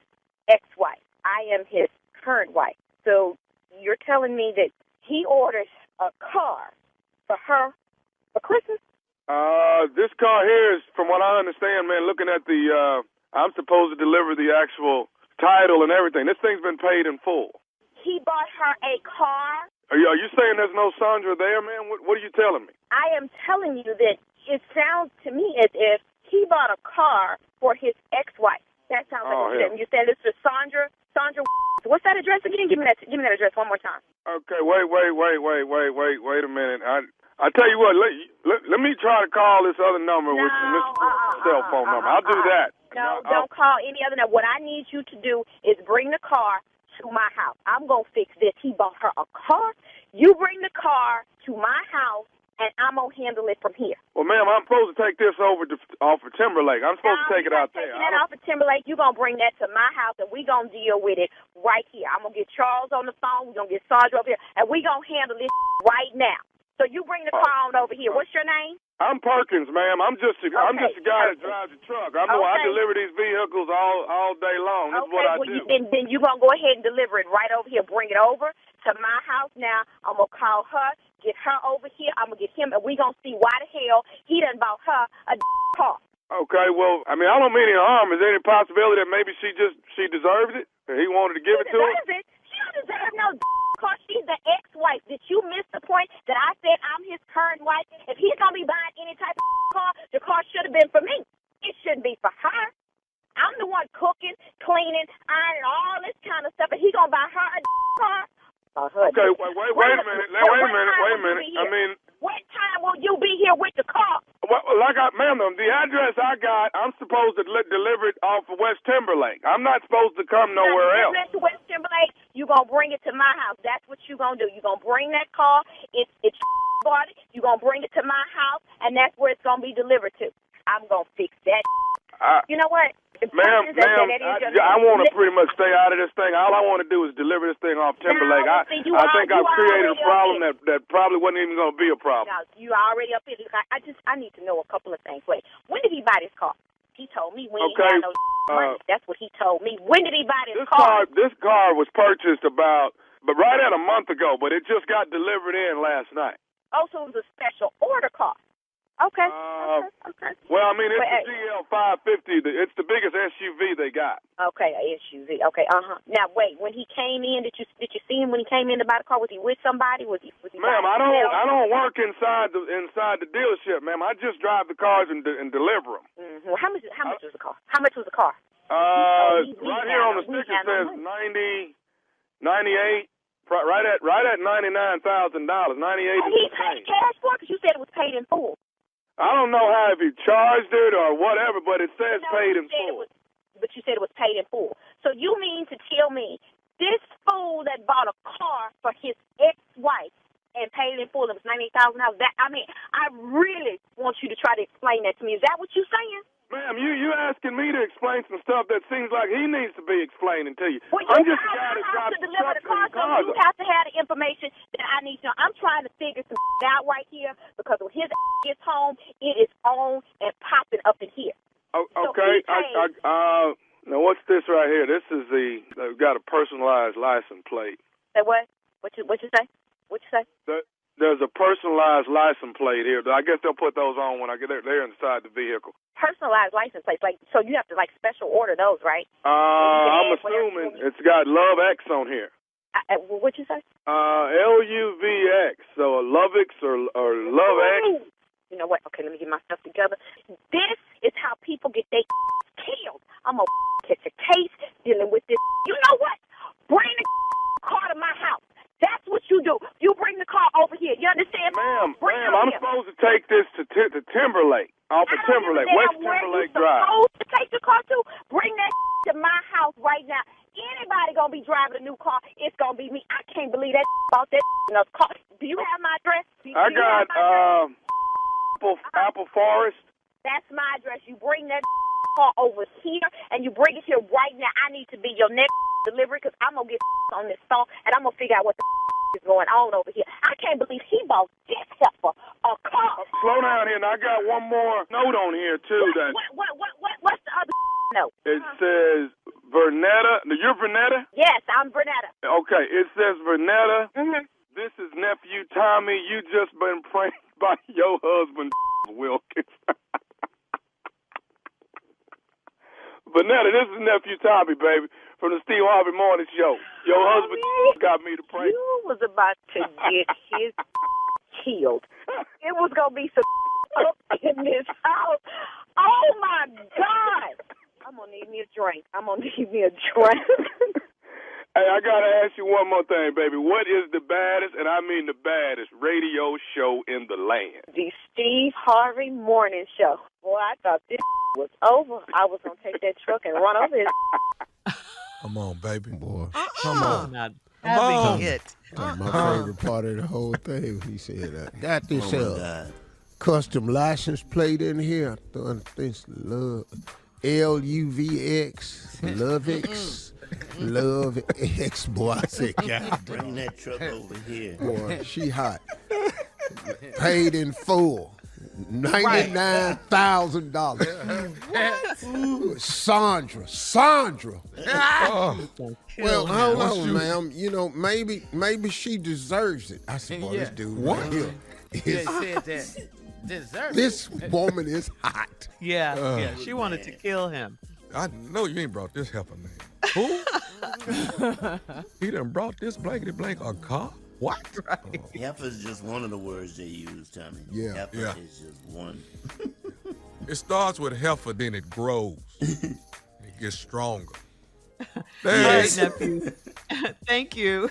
ex-wife. I am his current wife. So you're telling me that he orders a car for her for Christmas? This car here is, from what I understand, man, looking at the, I'm supposed to deliver the actual title and everything. This thing's been paid in full. He bought her a car? Are you saying there's no Sandra there, man? What are you telling me? I am telling you that it sounds to me as if he bought a car for his ex-wife. That sounds like what you said. You said this is Sandra. What's that address again? Give me that address one more time. Okay, wait a minute. I tell you what, let me try to call this other number with Mr. Cell phone number. I'll do that. No, don't call any other number. What I need you to do is bring the car to my house. I'm going to fix this. He bought her a car. You bring the car to my house, and I'm going to handle it from here. Well, ma'am, I'm supposed to take this over off of Timberlake. I'm supposed to take it out there. That off of Timberlake, you're going to bring that to my house, and we're going to deal with it right here. I'm going to get Charles on the phone. We're going to get Sandra over here, and we're going to handle this right now. So you bring the car on over here. What's your name? I'm Perkins, ma'am. I'm just a guy that drives a truck. I deliver these vehicles all day long. This is what I do. Then you're going to go ahead and deliver it right over here. Bring it over to my house now. I'm going to call her, get her over here. I'm going to get him, and we're going to see why the hell he done bought her a car. Okay, well, I mean, I don't mean any harm. Is there any possibility that maybe she deserves it? He wanted to give it to her? She don't deserve no car. She's the ex-wife. Did you miss the point that I said I'm his current wife? If he's going to be buying any type of car, the car should have been for me. It shouldn't be for her. I'm the one cooking, cleaning, ironing, all this kind of stuff, and he going to buy her a car? Okay, wait a minute. I mean, what time will you be here with the car? Well, ma'am, the address I got, I'm supposed to deliver it off of West Timberlake. I'm not supposed to come nowhere else. To West Timberlake, you're going to bring it to my house. That's what you're going to do. You're going to bring that car. It's bought it. You're going to bring it to my house, and that's where it's going to be delivered to. I'm going to fix that. You know what? Ma'am, I want to pretty much stay out of this thing. All I want to do is deliver this thing off Timberlake. I think I've created a problem that probably wasn't even going to be a problem. No, you already up here. I need to know a couple of things. Wait, when did he buy this car? He told me when he had no money. That's what he told me. When did he buy this car? This car was purchased right at a month ago, but it just got delivered in last night. Oh, so it was a special order car. Okay. Well, I mean, it's the GL 550. It's the biggest SUV they got. Okay, a SUV. Okay, Now, wait. When he came in, did you see him when he came in to buy the car? Was he with somebody? Was he? Ma'am, I don't work inside the dealership, ma'am. I just drive the cars and deliver them. Well, how much was the car? How much was the car? Right here on the sticker it says 98. Right at $99,000. 98. He paid cash for it because you said it was paid in full. I don't know how if he charged it or whatever, but it says paid in full. But you said it was paid in full. So you mean to tell me this fool that bought a car for his ex-wife and paid it in full, it was $98,000? I really want you to try to explain that to me. Is that what you're saying? Ma'am, you asking me to explain some stuff that seems like he needs to be explaining to you. Well, I'm just a guy that drives the deliver the car, so you have to have the information that I need to know. I'm trying to figure some out right here because when his gets home, it is on and popping up in here. Okay. Now what's this right here? This is they've got a personalized license plate. Say what? What you say? What you say? There's a personalized license plate here. I guess they'll put those on when I get there. They're inside the vehicle. Personalized license plates, so you have to special order those, right? I'm assuming it's got Love X on here. What'd you say? LUVX, so a Lovex or Love X. You know what? Okay, let me get myself together. This is how people get their killed. I'm gonna catch a case dealing with this. You know what? Bring the car to my house. That's what you do. You bring the car over here. You understand? Ma'am, I'm supposed to take this to Timberlake, off of Timberlake, West Timberlake Drive. Supposed to take the car to? Bring that to my house right now. Anybody gonna be driving a new car, it's gonna be me. I can't believe that about that car. Do you have my address? I got Apple Forest. That's my address. You bring that car over here, and you bring it here right now. I need to be your next delivery because I'm going to get on this phone and I'm going to figure out what the is going on over here. I can't believe he bought this heifer a car. Slow down here, and I got one more note on here, too. What's the other note? It says, Vernetta. You're Vernetta? Yes, I'm Vernetta. Okay, it says, Vernetta, Mm-hmm. this is nephew Tommy. You just been pranked by your husband, Wilkins. Vernetta, this is nephew Tommy, baby, from the Steve Harvey Morning Show. Your husband got me to prank. You was about to get his killed. It was going to be some up in this house. Oh, my God. I'm going to need me a drink. Hey, I got to ask you one more thing, baby. What is the baddest, and I mean the baddest, radio show in the land? The Steve Harvey Morning Show. Boy, I thought this was over. I was going to take that truck and run over it. Come on, baby. Boy. Come on. Not Come on. having it. My favorite part of the whole thing, he said, got this custom license plate in here. I thought this love, LUVX, LoveX. Love X, boy. I said, God, bring that truck over here. Boy, she hot. Paid in full. $99,000. Sandra. Well, hold on, ma'am. You know, maybe she deserves it. I said, boy, this dude right here. Said that. Deserves this woman is hot. Yeah, she wanted to kill him. I know you ain't brought this heifer, man. Who? He done brought this blankety blank a car? What? Right. Heifer's just one of the words they use, Tommy. Yeah. Heifer is just one. It starts with heifer, then it grows. It gets stronger. All right, nephew. Thank you.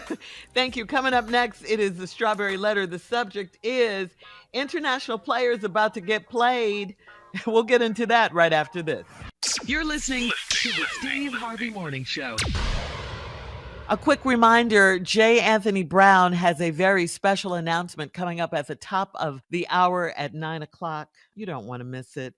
Thank you. Coming up next, it is the Strawberry Letter. The subject is international players about to get played. We'll get into that right after this. You're listening to the Steve Harvey Morning Show. A quick reminder, J. Anthony Brown has a very special announcement coming up at the top of the hour at 9 o'clock. You don't want to miss it.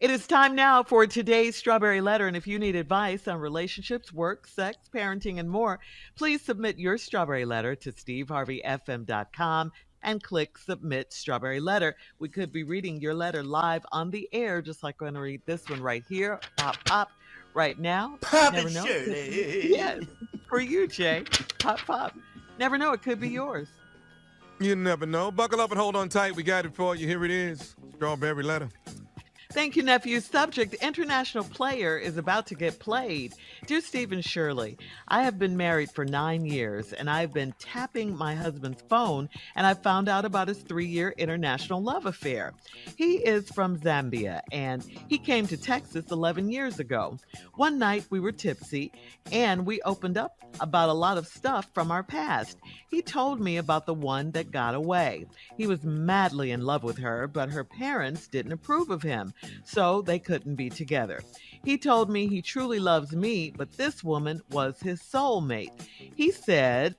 It is time now for today's Strawberry Letter, and if you need advice on relationships, work, sex, parenting, and more, please submit your Strawberry Letter to steveharveyfm.com and click Submit Strawberry Letter. We could be reading your letter live on the air, just like we're going to read this one right here. Pop, pop, right now. Pop Never it, know. Shirley. Yes, for you, Jay. Pop, pop. Never know, it could be yours. You never know. Buckle up and hold on tight. We got it for you. Here it is. Strawberry Letter. Thank you, nephew. Subject, international player is about to get played. Dear Steve and Shirley, I have been married for 9 years, and I've been tapping my husband's phone, and I found out about his 3-year international love affair. He is from Zambia, and he came to Texas 11 years ago. One night, we were tipsy, and we opened up about a lot of stuff from our past. He told me about the one that got away. He was madly in love with her, but her parents didn't approve of him, so they couldn't be together. He told me he truly loves me, but this woman was his soulmate. He said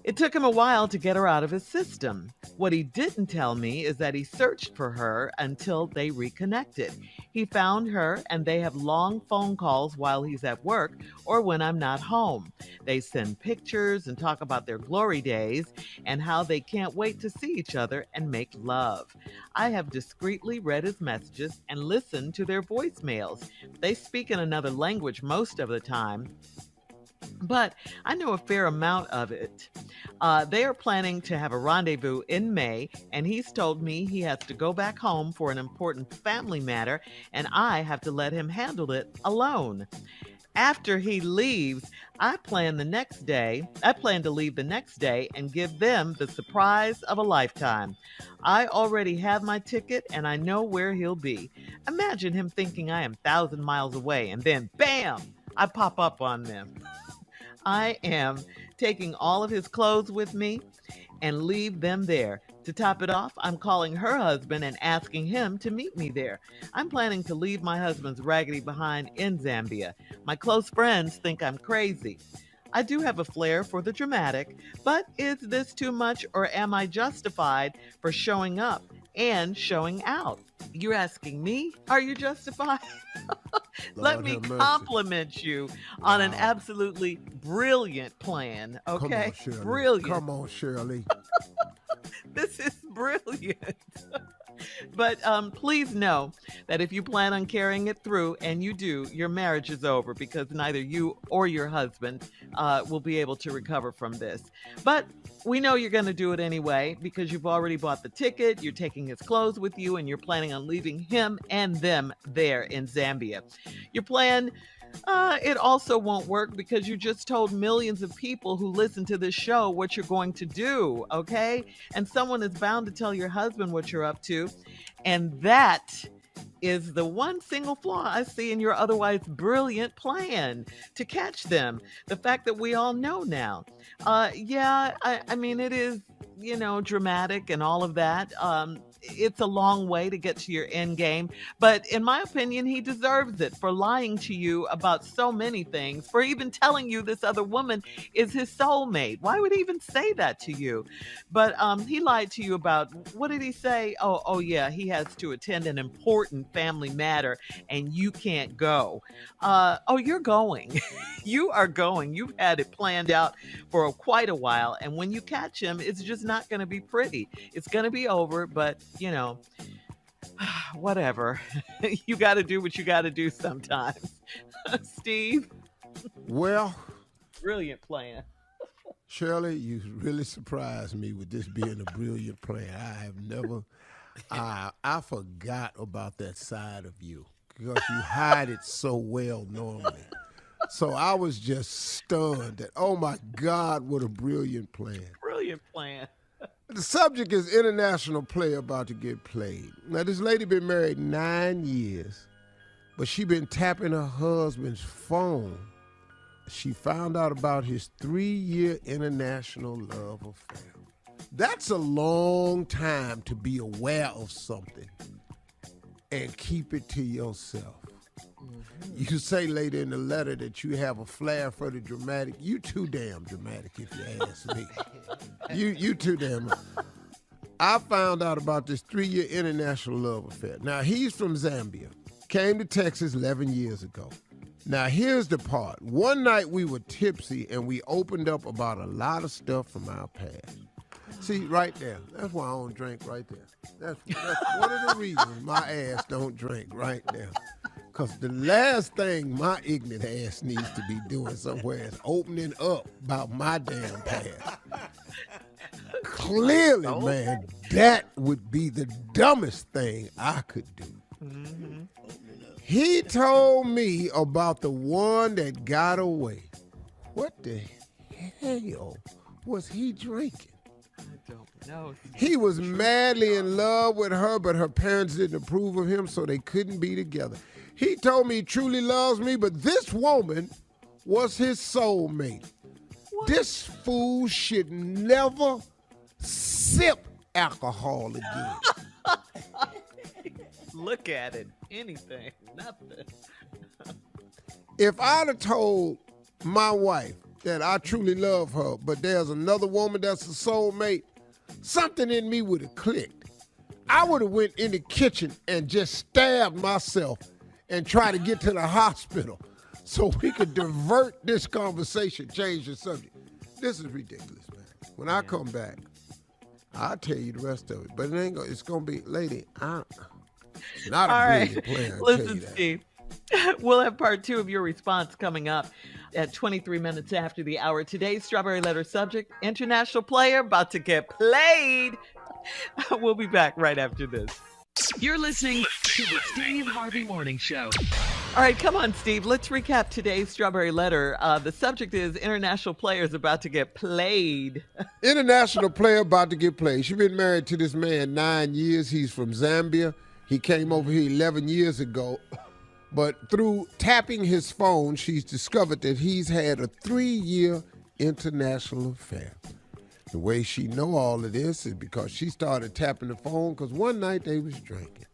it took him a while to get her out of his system. What he didn't tell me is that he searched for her until they reconnected. He found her, and they have long phone calls while he's at work or when I'm not home. They send pictures and talk about their glory days and how they can't wait to see each other and make love. I have discreetly read his messages and listened to their voicemails. They speak in another language most of the time, but I know a fair amount of it. They are planning to have a rendezvous in May, and he's told me he has to go back home for an important family matter, and I have to let him handle it alone. After he leaves, I plan to leave the next day and give them the surprise of a lifetime. I already have my ticket and I know where he'll be. Imagine him thinking I am 1,000 miles away and then bam, I pop up on them. I am taking all of his clothes with me and leave them there. To top it off, I'm calling her husband and asking him to meet me there. I'm planning to leave my husband's raggedy behind in Zambia. My close friends think I'm crazy. I do have a flair for the dramatic, but is this too much or am I justified for showing up and showing out. You're asking me, are you justified? Let me compliment you on an absolutely brilliant plan, okay? Come on, Shirley. Brilliant. Come on, Shirley. This is brilliant. But please know that if you plan on carrying it through, and you do, your marriage is over, because neither you or your husband will be able to recover from this. But we know you're going to do it anyway, because you've already bought the ticket, you're taking his clothes with you, and you're planning on leaving him and them there in Zambia. Your plan, it also won't work, because you just told millions of people who listen to this show what you're going to do, okay? And someone is bound to tell your husband what you're up to. And that is the one single flaw I see in your otherwise brilliant plan to catch them. The fact that we all know now. I mean, it is, dramatic and all of that. It's a long way to get to your end game. But in my opinion, he deserves it for lying to you about so many things, for even telling you this other woman is his soulmate. Why would he even say that to you? But he lied to you about, what did he say? Oh yeah, he has to attend an important family matter and you can't go. You're going. You are going. You've had it planned out for quite a while. And when you catch him, it's just not going to be pretty. It's going to be over, but whatever. You got to do what you got to do sometimes. Steve? Well, brilliant plan. Shirley, you really surprised me with this being a brilliant plan. I have never, I forgot about that side of you, because you hide it so well normally. So I was just stunned that, oh my God, what a brilliant plan. Brilliant plan. The subject is international player about to get played. Now, this lady been married 9 years, but she been tapping her husband's phone. She found out about his 3-year international love affair. That's a long time to be aware of something and keep it to yourself. You say later in the letter that you have a flair for the dramatic. You too damn dramatic, if you ask me. You too damn. I found out about this 3-year international love affair. Now, he's from Zambia. Came to Texas 11 years ago. Now, here's the part. One night we were tipsy and we opened up about a lot of stuff from our past. See, right there. That's why I don't drink right there. That's one of the reasons my ass don't drink right there. Because the last thing my ignorant ass needs to be doing somewhere is opening up about my damn past. Clearly, man, that would be the dumbest thing I could do. Mm-hmm. He told me about the one that got away. What the hell was he drinking? I don't know. He was madly in love with her, but her parents didn't approve of him, so they couldn't be together. He told me he truly loves me, but this woman was his soulmate. What? This fool should never sip alcohol again. Look at it. Anything. Nothing. If I'd have told my wife that I truly love her, but there's another woman that's a soulmate, something in me would have clicked. I would have went in the kitchen and just stabbed myself and try to get to the hospital so we could divert this conversation, change the subject. This is ridiculous, man. When I come back, I'll tell you the rest of it. But it ain't it's going to be, lady, it's not a brilliant plan. Listen, Steve, we'll have part 2 of your response coming up at 23 minutes after the hour. Today's Strawberry Letter subject, international player about to get played. We'll be back right after this. You're listening to the Steve Harvey Morning Show. All right, come on, Steve. Let's recap today's Strawberry Letter. The subject is international players about to get played. International player about to get played. She's been married to this man 9 years. He's from Zambia. He came over here 11 years ago. But through tapping his phone, she's discovered that he's had a 3-year international affair. The way she know all of this is because she started tapping the phone because one night they was drinking.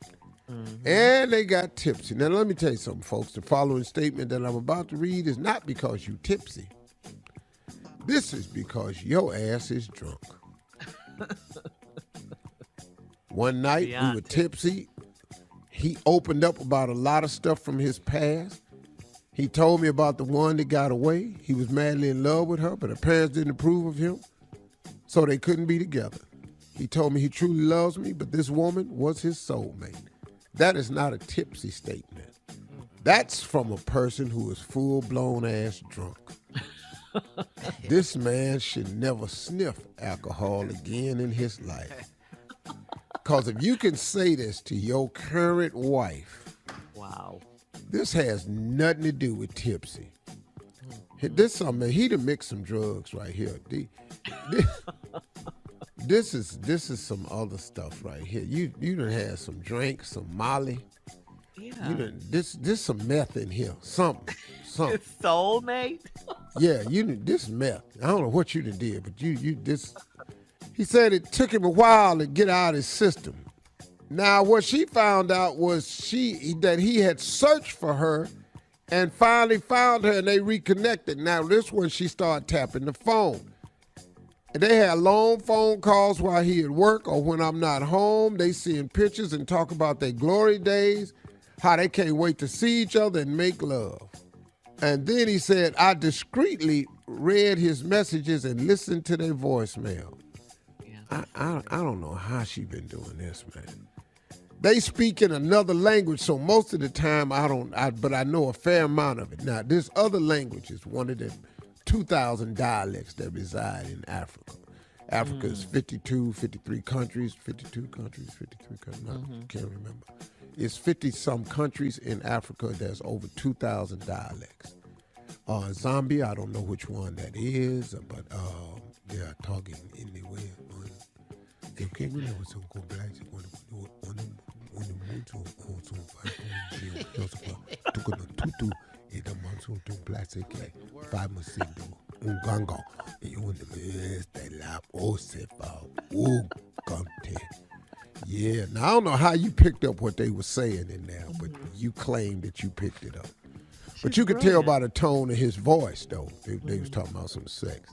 Mm-hmm. And they got tipsy. Now, let me tell you something, folks. The following statement that I'm about to read is not because you tipsy. This is because your ass is drunk. One night, we were tipsy. He opened up about a lot of stuff from his past. He told me about the one that got away. He was madly in love with her, but her parents didn't approve of him, so they couldn't be together. He told me he truly loves me, but this woman was his soulmate. That is not a tipsy statement. That's from a person who is full-blown ass drunk. This man should never sniff alcohol again in his life. Because if you can say this to your current wife, wow, this has nothing to do with tipsy. This something, he done mixed some drugs right here. This is some other stuff right here. You done had some drink, some Molly. Yeah. You done, this some meth in here. Something. His soulmate? Yeah, this meth. I don't know what you done did, but this. He said it took him a while to get out of his system. Now, what she found out was that he had searched for her and finally found her, and they reconnected. Now, this when she started tapping the phone. And they had long phone calls while he at work or when I'm not home. They seeing pictures and talk about their glory days, how they can't wait to see each other and make love. And then he said, I discreetly read his messages and listened to their voicemail. Yeah. I don't know how she been doing this, man. They speak in another language, so most of the time but I know a fair amount of it. Now, this other language is one of the 2,000 dialects that reside in Africa. Africa is 53 countries, 52 countries, 53 countries, can't remember. It's 50-some countries in Africa. There's over 2,000 dialects. Zambia, I don't know which one that is, but they are talking in the way. Yeah, now I don't know how you picked up what they were saying in there, but you claimed that you picked it up. But you could tell by the tone of his voice, though. They was talking about some sex.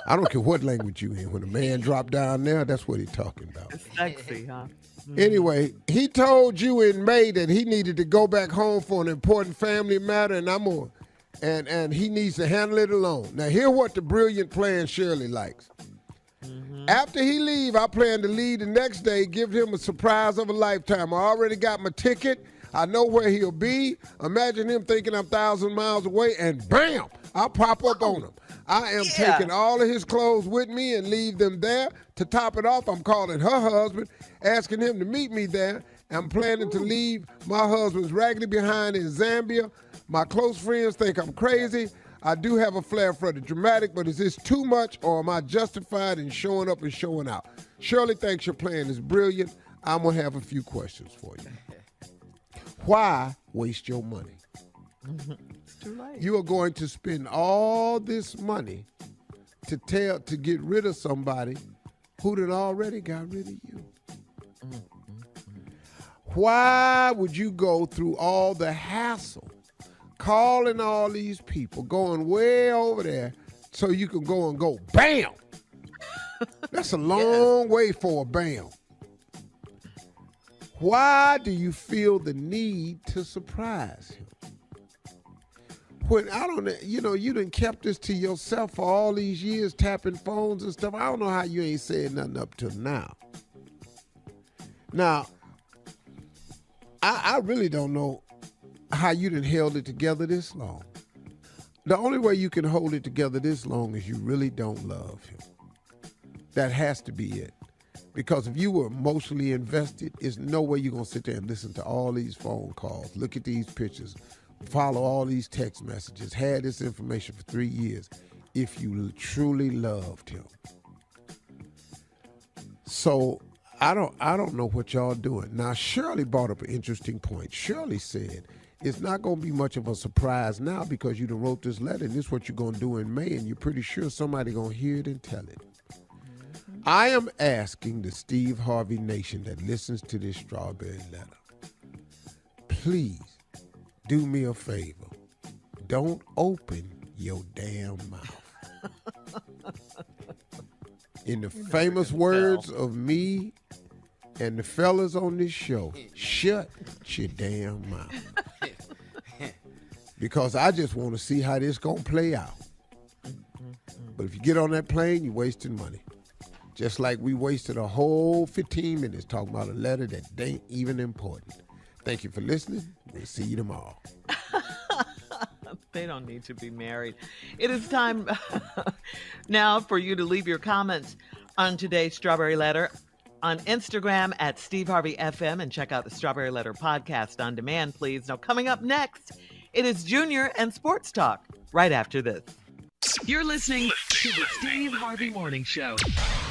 I don't care what language you in. When a man drop down there, that's what he's talking about. It's sexy, huh? Anyway, he told you in May that he needed to go back home for an important family matter, and he needs to handle it alone. Now, hear what the brilliant plan Shirley likes. After he leave, I plan to leave the next day, give him a surprise of a lifetime. I already got my ticket. I know where he'll be. Imagine him thinking I'm 1,000 miles away, and bam, I'll pop up on him. I am taking all of his clothes with me and leave them there. To top it off, I'm calling her husband, asking him to meet me there. I'm planning to leave my husband's raggedy behind in Zambia. My close friends think I'm crazy. I do have a flair for the dramatic, but is this too much, or am I justified in showing up and showing out? Shirley thinks your plan is brilliant. I'm going to have a few questions for you. Why waste your money? It's too late. You are going to spend all this money to get rid of somebody who done already got rid of you. Why would you go through all the hassle, calling all these people, going way over there so you can go bam? That's a long way for a bam. Why do you feel the need to surprise him? When you done kept this to yourself for all these years, tapping phones and stuff. I don't know how you ain't said nothing up till now. Now, I really don't know how you done held it together this long. The only way you can hold it together this long is you really don't love him. That has to be it. Because if you were emotionally invested, there's no way you're going to sit there and listen to all these phone calls, look at these pictures, follow all these text messages, had this information for 3 years, if you truly loved him. So I don't know what y'all doing. Now, Shirley brought up an interesting point. Shirley said, it's not going to be much of a surprise now because you done wrote this letter, and this is what you're going to do in May, and you're pretty sure somebody going to hear it and tell it. I am asking the Steve Harvey Nation that listens to this strawberry letter, please do me a favor. Don't open your damn mouth. In the famous words of me and the fellas on this show, shut your damn mouth. Because I just want to see how this going to play out. But if you get on that plane, you're wasting money. Just like we wasted a whole 15 minutes talking about a letter that ain't even important. Thank you for listening. We'll see you tomorrow. They don't need to be married. It is time now for you to leave your comments on today's Strawberry Letter on Instagram at Steve Harvey FM, and check out the Strawberry Letter podcast on demand, please. Now, coming up next, it is Junior and Sports Talk right after this. You're listening to the Steve Harvey Morning Show.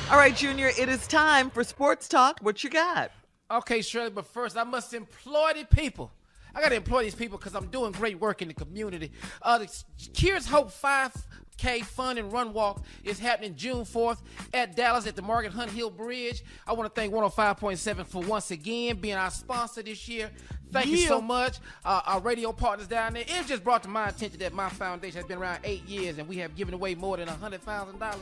All right, Junior, it is time for Sports Talk. What you got? Okay, Shirley, but first I must employ the people. I got to employ these people because I'm doing great work in the community. The Cures Hope 5K Fun and Run Walk is happening June 4th at Dallas at the Margaret Hunt Hill Bridge. I want to thank 105.7 for once again being our sponsor this year. Thank you so much. Our radio partners down there. It just brought to my attention that my foundation has been around 8 years and we have given away more than $100,000.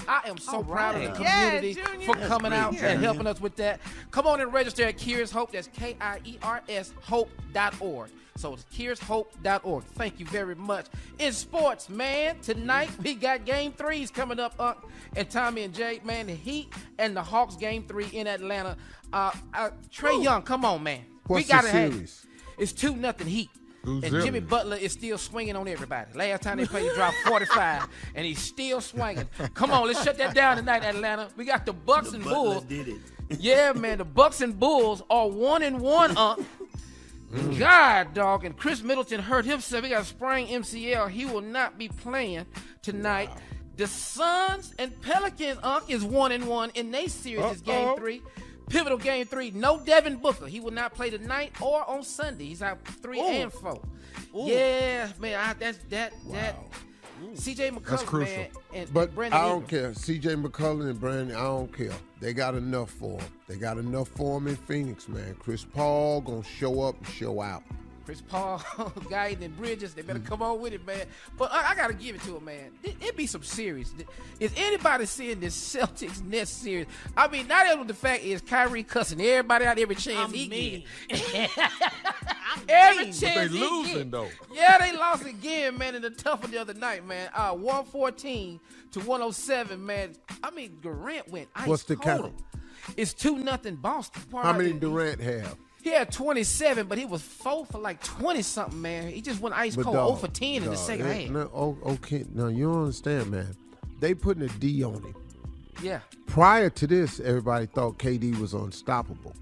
I am so proud of the community for coming out and helping us with that. Come on and register at Cures Hope. That's KIERS Hope.org. So it's CuresHope.org. Thank you very much. In sports, man, tonight we got Game 3s coming up, and Tommy and Jay, man, the Heat and the Hawks Game 3 in Atlanta. Trey Young, come on, man. What's we gotta the series? It's 2-0 Heat. And Jimmy Butler is still swinging on everybody. Last time they played, he dropped 45, and he's still swinging. Come on, let's shut that down tonight, Atlanta. We got the Bucks and Bulls. Did it. Yeah, man, the Bucks and Bulls are 1-1. God, dog. And Chris Middleton hurt himself. He got a sprained MCL. He will not be playing tonight. Wow. The Suns and Pelicans, is 1-1 in their series. It's Game 3. Pivotal Game 3. No Devin Booker. He will not play tonight or on Sunday. He's out 3 and 4. Yeah, man. C.J. McCollum, man, but Brandon I don't Ingram. care. C.J. McCollum and Brandon, I don't care. They got enough for him. They got enough for him in Phoenix, man. Chris Paul gonna show up and show out. Chris Paul, Guy and Bridges, they better come on with it, man. But I got to give it to him, man. It be some series. Is anybody seeing this Celtics-Nets series? I mean, not only the fact is Kyrie cussing everybody out every chance he gets. Every chance they he losing, get. though. Yeah, they lost again, man, in the tough one the other night, man. 114 to 107, man. I mean, Durant went ice What's the cold. count? It's 2-0 Boston. How many Durant have? He had 27, but he was 4 for like 20-something, man. He just went ice cold, 0 for 10 in the second half. Okay, now you don't understand, man. They putting a D on him. Yeah. Prior to this, everybody thought KD was unstoppable.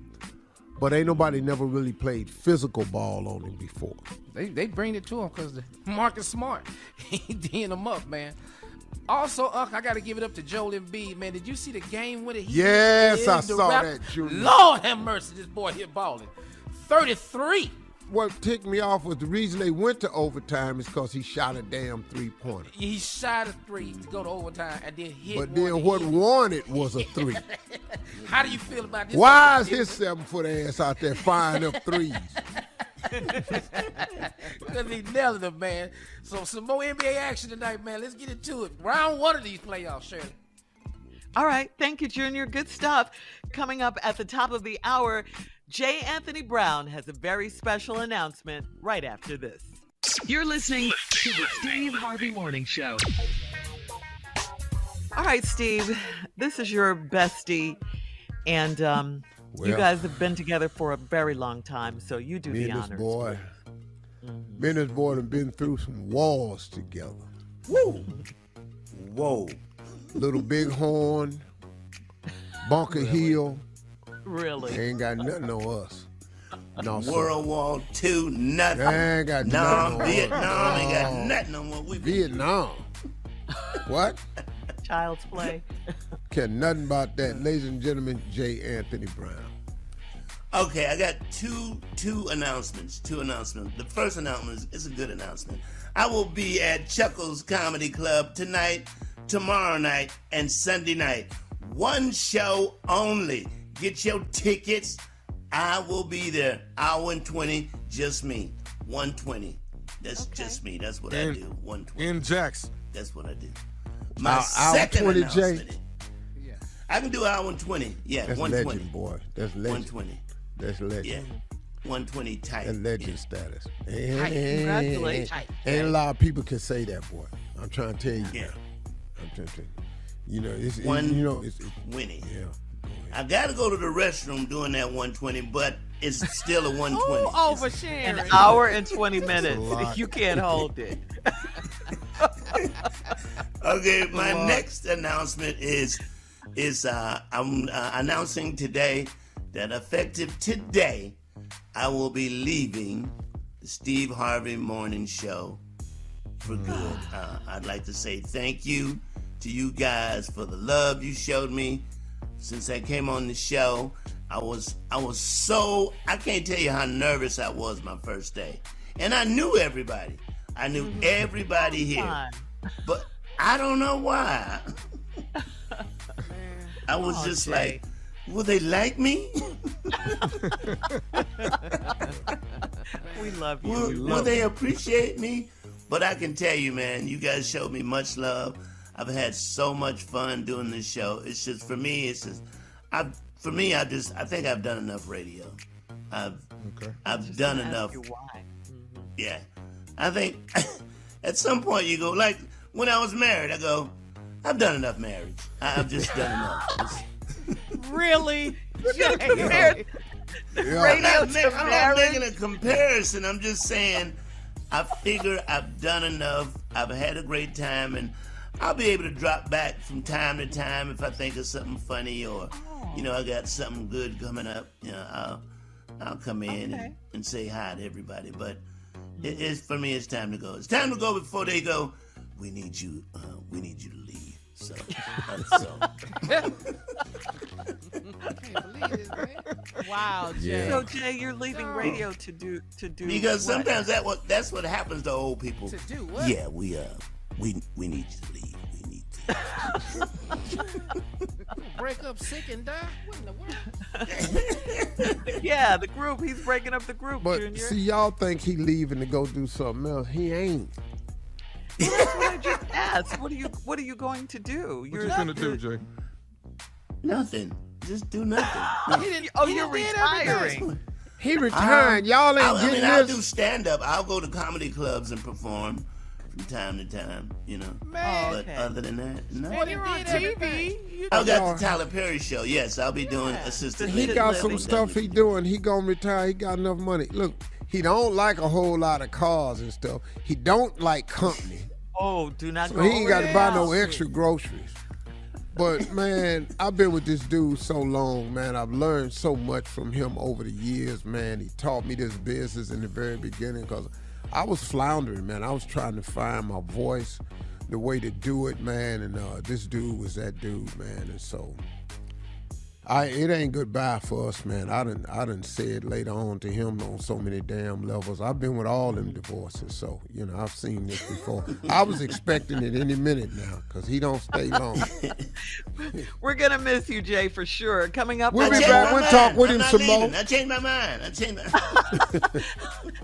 But ain't nobody never really played physical ball on him before. They bring it to him because Marcus Smart, he D'ing him up, man. Also, I got to give it up to Joel Embiid, man. Did you see the game with it? Yes, I saw that, Junior. Lord have mercy, this boy here balling. 33. What ticked me off was the reason they went to overtime is because he shot a damn three-pointer. He shot a 3 to go to overtime and then hit But one. then what won it was a 3. How do you feel about this? Why is his 7-foot ass out there firing up 3s? Because he nailed them, man. So some more NBA action tonight, man. Let's get into it. Round 1 of these playoffs, Shirley. All right. Thank you, Junior. Good stuff. Coming up at the top of the hour, J. Anthony Brown has a very special announcement right after this. You're listening to the Steve Harvey Morning Show. All right, Steve. This is your bestie. And you guys have been together for a very long time, so you do the honors. Me and this boy have been through some wars together. Woo! Whoa. Little Bighorn, Bunker Hill. Really? They ain't got nothing on us. No, World War II, nothing. They ain't got nothing on Vietnam ain't got nothing on what we Vietnam. What? Child's play. Care nothing about that. Ladies and gentlemen, J. Anthony Brown. Okay, I got two announcements. The first announcement is a good announcement. I will be at Chuckles Comedy Club tonight, tomorrow night, and Sunday night. One show only. Get your tickets. I will be there. Hour and 20, just me. 120. That's just me. That's what I do. 120. In Jackson. That's what I do. My second 20, announcement. Jay? Yeah. I can do hour and 20. Yeah, that's 120. Legend, boy. That's legend. 120. That's legend. Yeah. 120 tight. That's legend status. Congratulations. Ain't a lot of people can say that, boy. I'm trying to tell you. Yeah. I'm trying to tell you. It's winning. Yeah. I gotta go to the restroom doing that 120, but it's still a 120. Oversharing. An hour and 20 minutes. You can't hold it. Okay, my next announcement is I'm announcing today that effective today, I will be leaving the Steve Harvey Morning Show for good. I'd like to say thank you to you guys for the love you showed me since I came on the show. I was so, I can't tell you how nervous I was my first day. And I knew everybody. I knew everybody here. But I don't know why. I was just Jay. Like, will they like me? We love you. Will they appreciate me? But I can tell you, man, you guys showed me much love. I've had so much fun doing this show. It's just, for me, I think I've done enough radio. I've done enough. Yeah. I think at some point you go, like when I was married, I go, I've done enough marriage. I've just done enough. Really? I'm not making a comparison. I'm just saying, I figure I've done enough. I've had a great time, and I'll be able to drop back from time to time if I think of something funny or, I got something good coming up. I'll come in and say hi to everybody. But for me, it's time to go. It's time to go before they go, we need you to leave. So that's so. I can't believe this, man. Wow, Jay. Yeah. So Jay, you're leaving radio to do because what? Sometimes that's what happens to old people. To do what? Yeah, we need you to leave. We need to. Break up sick and die? What in the world? Yeah, the group. He's breaking up the group, but Junior. See, y'all think he leaving to go do something else. He ain't. Well, that's what I just asked. What are you going to do? What you gonna do, Jay? Nothing. Just do nothing. You're retiring. He retired. Y'all ain't getting this. I'll do stand-up. I'll go to comedy clubs and perform from time to time, Man. But other than that, no. Well, you're on TV. I got the Tyler Perry show. Yes, I'll be doing assistant. He got some stuff he doing. He gonna retire. He got enough money. Look, he don't like a whole lot of cars and stuff. He don't like company. Oh, do not so go he ain't got to buy no there. extra groceries. But, man, I've been with this dude so long, man. I've learned so much from him over the years, man. He taught me this business in the very beginning because I was floundering, man. I was trying to find my voice, the way to do it, man. And this dude was that dude, man. And so it ain't goodbye for us, man. I done said later on to him on so many damn levels. I've been with all them divorces, so, I've seen this before. I was expecting it any minute now, because he don't stay long. We're going to miss you, Jay, for sure. Coming up. We'll be back. We'll talk with him some more. I changed my mind.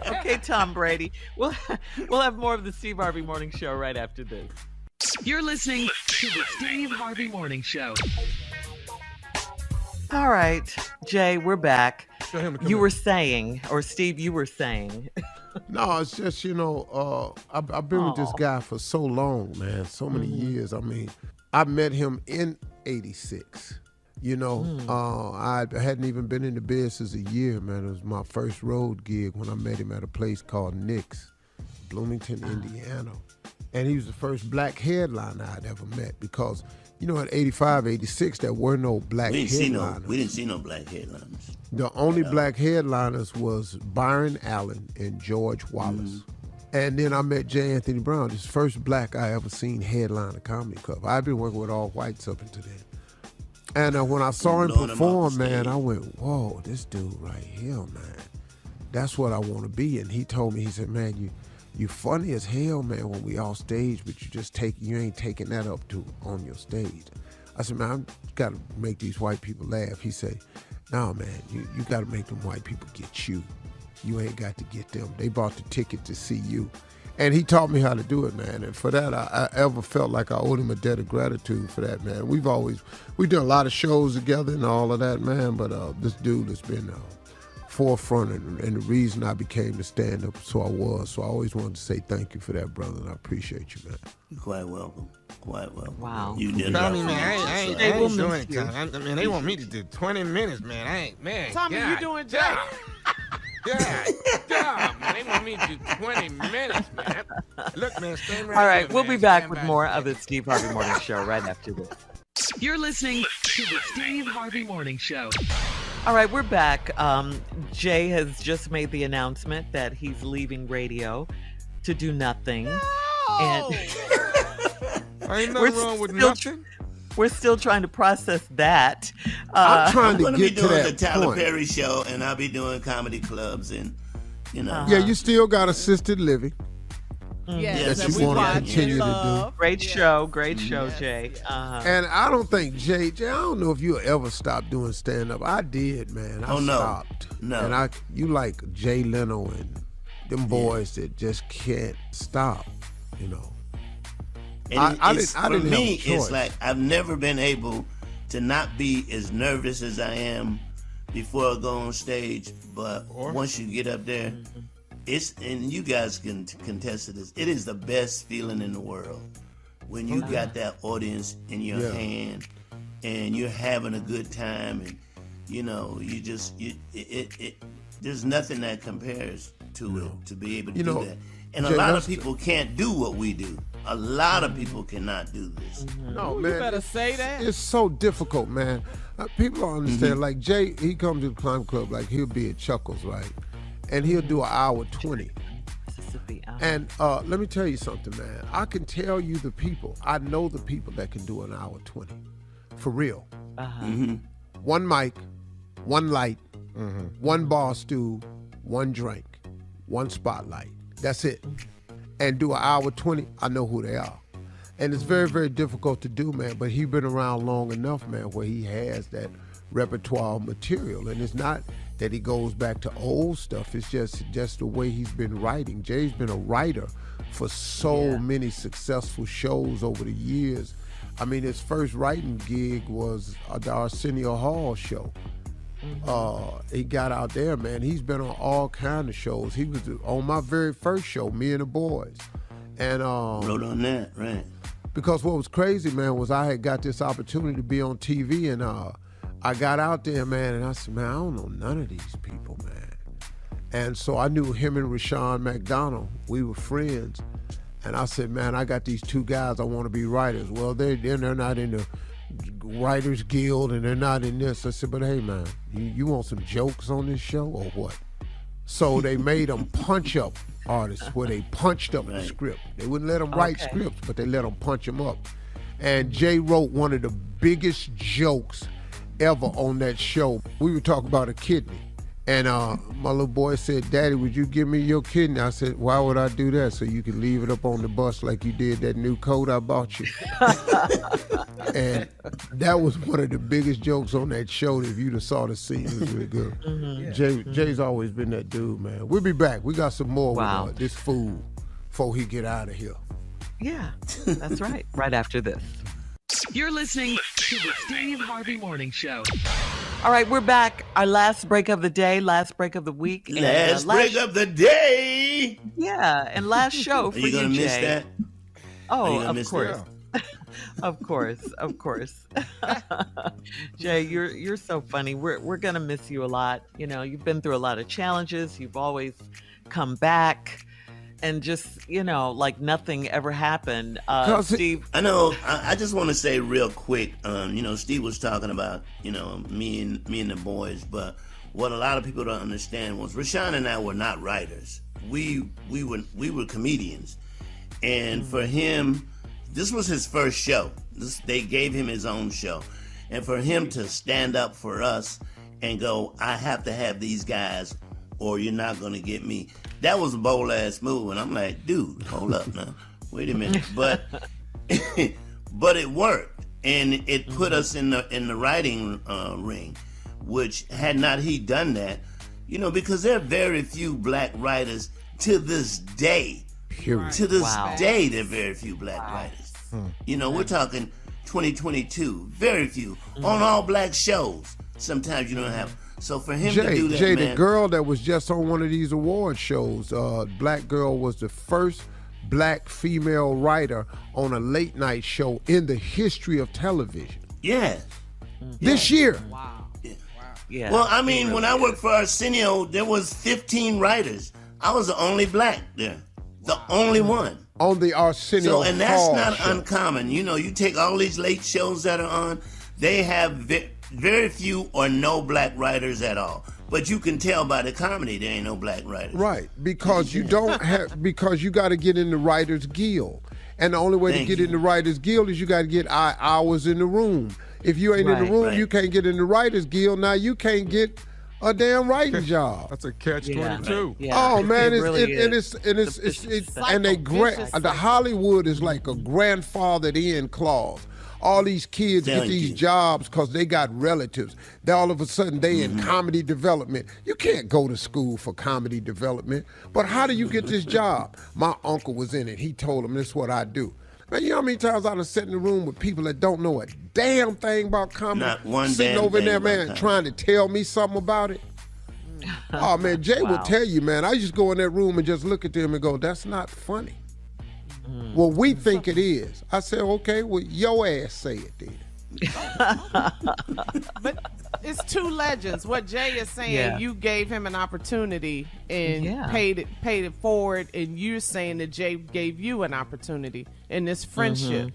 Okay, Tom Brady. We'll have more of the Steve Harvey Morning Show right after this. You're listening to the Steve Harvey Morning Show. All right, Jay, we're back. You were saying, or Steve, you were saying. No, it's just, I've been with this guy for so long, man, so many years. I mean, I met him in 86. I hadn't even been in the business a year, man. It was my first road gig when I met him at a place called Nick's, Bloomington, Indiana. And he was the first black headliner I'd ever met because, at 85, 86, there were no black headliners. We didn't see no black headliners. The only black headliners was Byron Allen and George Wallace. And then I met J. Anthony Brown, this first black I ever seen headline a comedy club. I've been working with all whites up until then. And when I saw him perform, man, I went, whoa, this dude right here, man. That's what I want to be. And he told me, he said, man, you funny as hell, man, when we off stage, but you ain't taking that up on your stage. I said, man, I got to make these white people laugh. He said, no, man, you got to make them white people get you. You ain't got to get them. They bought the ticket to see you. And he taught me how to do it, man. And for that, I ever felt like I owed him a debt of gratitude for that, man. We've done a lot of shows together and all of that, man. But this dude has been forefront and the reason I became the stand-up, so I always wanted to say thank you for that, brother, and I appreciate you, man. You're quite welcome. Quite welcome. Wow. You did Tommy, man, I ain't doing it. you. I mean, they want me to do 20 minutes, man. Tommy, God, you doing Jay? God, man, they want me to do 20 minutes, man. Look, man, stand right All right, here, we'll man. be back Stand with by. more of the Steve Harvey Morning Show right after this. You're listening to the Steve Harvey Morning Show. All right, we're back. Jay has just made the announcement that he's leaving radio to do nothing. No! And Ain't nothing wrong with nothing. we're still trying to process that. I'm trying I'm to going to be get to doing the that Tyler point. Perry show, and I'll be doing comedy clubs, and Yeah, you still got assisted living. Yes, that you want to continue to Great show, Jay. And I don't think Jay, I don't know if you'll ever stop doing stand-up. I did, man. I stopped. No. And you like Jay Leno and them boys that just can't stop, you know. And I it's, didn't for have me, a choice. it's like I've never been able to not be as nervous as I am before I go on stage. But once you get up there, and you guys can contest to this, it is the best feeling in the world when you got that audience in your hand and you're having a good time, and there's nothing that compares to it, to be able to do that. And Jay, a lot of people can't do what we do. A lot of people cannot do this. No, Ooh, man. you better say that. It's so difficult, man. People don't understand. Like Jay, he comes to the Climb Club, like he'll be at Chuckles, right? And he'll do an hour 20. And let me tell you something, man. I can tell you the people. I know the people that can do an hour 20. For real. One mic, one light, one bar stool, one drink, one spotlight. That's it. And do an hour 20, I know who they are. And it's very, very difficult to do, man. But he's been around long enough, man, where he has that repertoire material. And it's not that he goes back to old stuff. It's just the way he's been writing. Jay's been a writer for so many successful shows over the years. I mean, his first writing gig was the Arsenio Hall show. He got out there, man. He's been on all kinds of shows. He was on my very first show, Me and the Boys. And wrote on that, right? Because what was crazy, man, was I had got this opportunity to be on TV, and I got out there, man, and I said, man, I don't know none of these people, man. And so I knew him and Rashawn McDonald. We were friends. And I said, man, I got these two guys I want to be writers. Well, they're not in the Writers Guild, and they're not in this. I said, but hey, man, you want some jokes on this show or what? So they made them punch-up artists where they punched up the script. They wouldn't let them write scripts, but they let them punch them up. And Jay wrote one of the biggest jokes ever on that show. We were talking about a kidney. And my little boy said, Daddy, would you give me your kidney? I said, why would I do that? So you can leave it up on the bus like you did that new coat I bought you. And that was one of the biggest jokes on that show. If you'd have saw the scene, it was really good. Jay's always been that dude, man. We'll be back. We got some more with this fool before he get out of here. Yeah, that's right. Right after this. You're listening to the Steve Harvey Morning Show. All right, we're back. Our last break of the day, last break of the week. Last break of the day. Yeah, and last show for you, Jay. Are you going to miss that? Oh, of course. Of course. Jay, you're so funny. We're going to miss you a lot. You know, you've been through a lot of challenges. You've always come back. And just, like nothing ever happened. Steve? I know. I just want to say real quick, Steve was talking about, me and the boys, but what a lot of people don't understand was Rashawn and I were not writers. We were comedians. And for him, this was his first show. They gave him his own show. And for him to stand up for us and go, I have to have these guys or you're not going to get me. That was a bold ass move, and I'm like, dude, hold up now, wait a minute. But but it worked, and it put us in the writing ring. Which had not he done that, because there are very few black writers to this day Period. To this day, there are very few black writers. You know, we're talking 2022. Very few. On all black shows. Sometimes you don't have. So for him to do that, Jay, man. the girl that was just on one of these award shows, black girl was the first black female writer on a late night show in the history of television. Yeah. This year. Wow. Yeah. Well, I mean, when I worked for Arsenio, there was 15 writers. I was the only black there. The only one. On the Arsenio So, and that's Hall not show. uncommon. You know, you take all these late shows that are on, they have very few or no black writers at all. But you can tell by the comedy there ain't no black writers. Right, because you don't have, because you got to get in the Writers Guild. And the only way to get in the Writers Guild is you got to get hours in the room. If you ain't in the room, you can't get in the Writers Guild. Now you can't get a damn writing job. That's a catch-22. Oh man, it really is. And the Hollywood is like a grandfathered in clause. All these kids get these jobs because they got relatives. Then all of a sudden they in comedy development. You can't go to school for comedy development. But how do you get this job? My uncle was in it. He told him this is what I do. Man, you know how many times I done sat in the room with people that don't know a damn thing about comedy? Not one sitting damn over thing there, about man, comedy. trying to tell me something about it. Oh man, Jay will tell you, man. I just go in that room and just look at them and go, "That's not funny." Well, we think it is. I said, "Okay, well, your ass say it then." But it's two legends. What Jay is saying, you gave him an opportunity and paid it forward, and you're saying that Jay gave you an opportunity in this friendship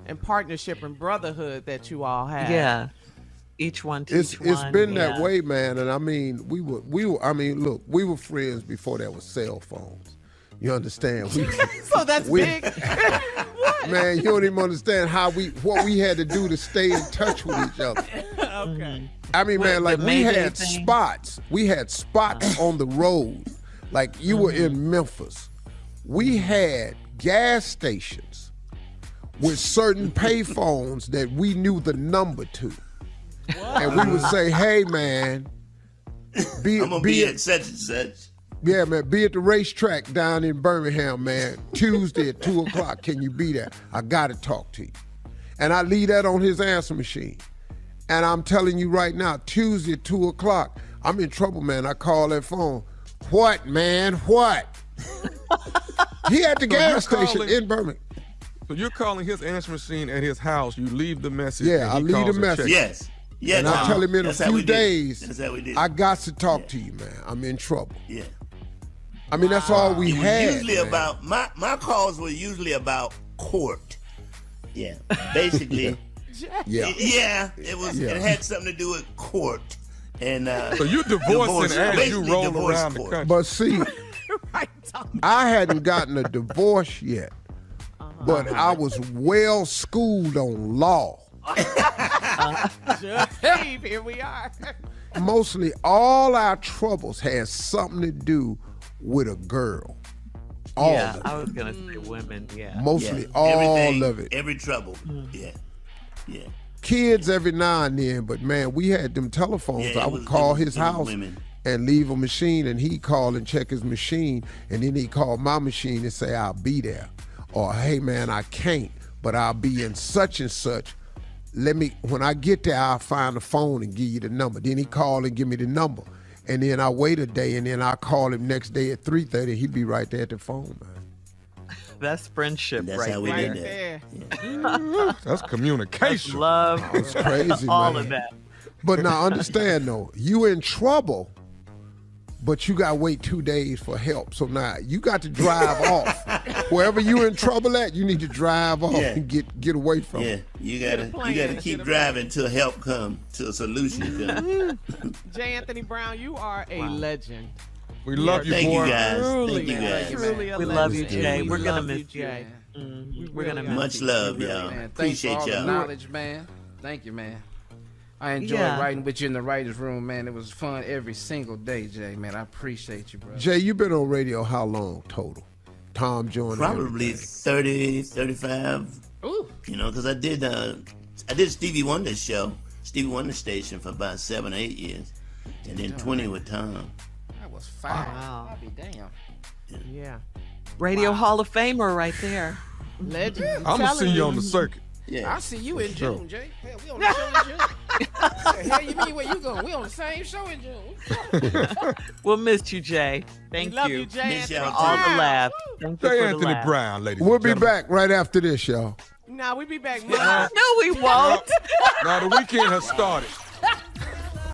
and partnership and brotherhood that you all have. Yeah. Each one teach one. It's been that way, man. And I mean, we were. Look, we were friends before there was cell phones. You understand? So that's big. Man, you don't even understand what we had to do to stay in touch with each other. Okay. I mean, man, like we had spots. We had spots on the road. Like you were in Memphis. We had gas stations with certain payphones that we knew the number to. And we would say, "Hey, man, I'm gonna be at such and such." Yeah, man, be at the racetrack down in Birmingham, man, Tuesday at 2 o'clock. Can you be there? I gotta talk to you. And I leave that on his answer machine. And I'm telling you right now, Tuesday at 2 o'clock, I'm in trouble, man. I call that phone. What, man? What? He at the gas station in Birmingham. So you're calling his answer machine at his house. You leave the message. Yeah, I leave the message. Yes. Yeah, and I tell him in a few days, that's how we did. I got to talk to you, man. I'm in trouble. Yeah. I mean, that's all we had. Usually about my calls were usually about court. Yeah, basically. Yeah, it was. It had something to do with court. And so you divorcing as you roll around the country. But see, I hadn't gotten a divorce yet, but I was well schooled on law. Judge Steve, here we are. Mostly all our troubles had something to do with a girl. All of it. I was gonna say women. Yeah, mostly all of it. Every trouble. Yeah. Kids every now and then, but man, we had them telephones. I would call his house and leave a machine, and he'd call and check his machine, and then he'd call my machine and say, "I'll be there," or "Hey man, I can't, but I'll be in such and such. When I get there, I'll find the phone and give you the number." Then he call and give me the number. And then I wait a day, and then I call him next day at 3:30. He'd be right there at the phone, man. That's friendship. That's right how we there. did that. Yeah. That's communication. That's love. It's crazy, all man. of that. But now understand though, you in trouble, but you got to wait 2 days for help. So now you got to drive off. Wherever you in trouble at, you need to drive off and get away from it. Yeah, you gotta keep driving till help come, till a solution comes. J. Anthony Brown, you are a legend. We love you, Thank boy. you guys. Truly, Thank you guys. Truly a We legend. love you, Jay. We're gonna love miss you, Jay. We're gonna miss Much love, y'all. Man, Appreciate thanks for all y'all. the knowledge, man. Thank you, man. I enjoyed writing with you in the writer's room, man. It was fun every single day, Jay, man. I appreciate you, bro. Jay, you been on radio how long total? Tom Joyner. Probably 30, 35. Ooh. You know, because I did Stevie Wonder's show, Stevie Wonder Station for about 7 or 8 years, and then 20 with Tom. That was fire. Wow. I'll be damn. Yeah. Radio Hall of Famer right there. Legend. I'm going to see you on the circuit. Yeah. I'll see you in June, Jay. Hell, we on the show in June. Hell, you mean where you going? We on the same show in June. We'll miss you, Jay. Thank Love you. you, Jay. For all the laughs. Thank you Jay for the Anthony laughs. Brown, ladies We'll and be gentlemen. back right after this, y'all. No, we be back. No, we won't. Now the weekend has started.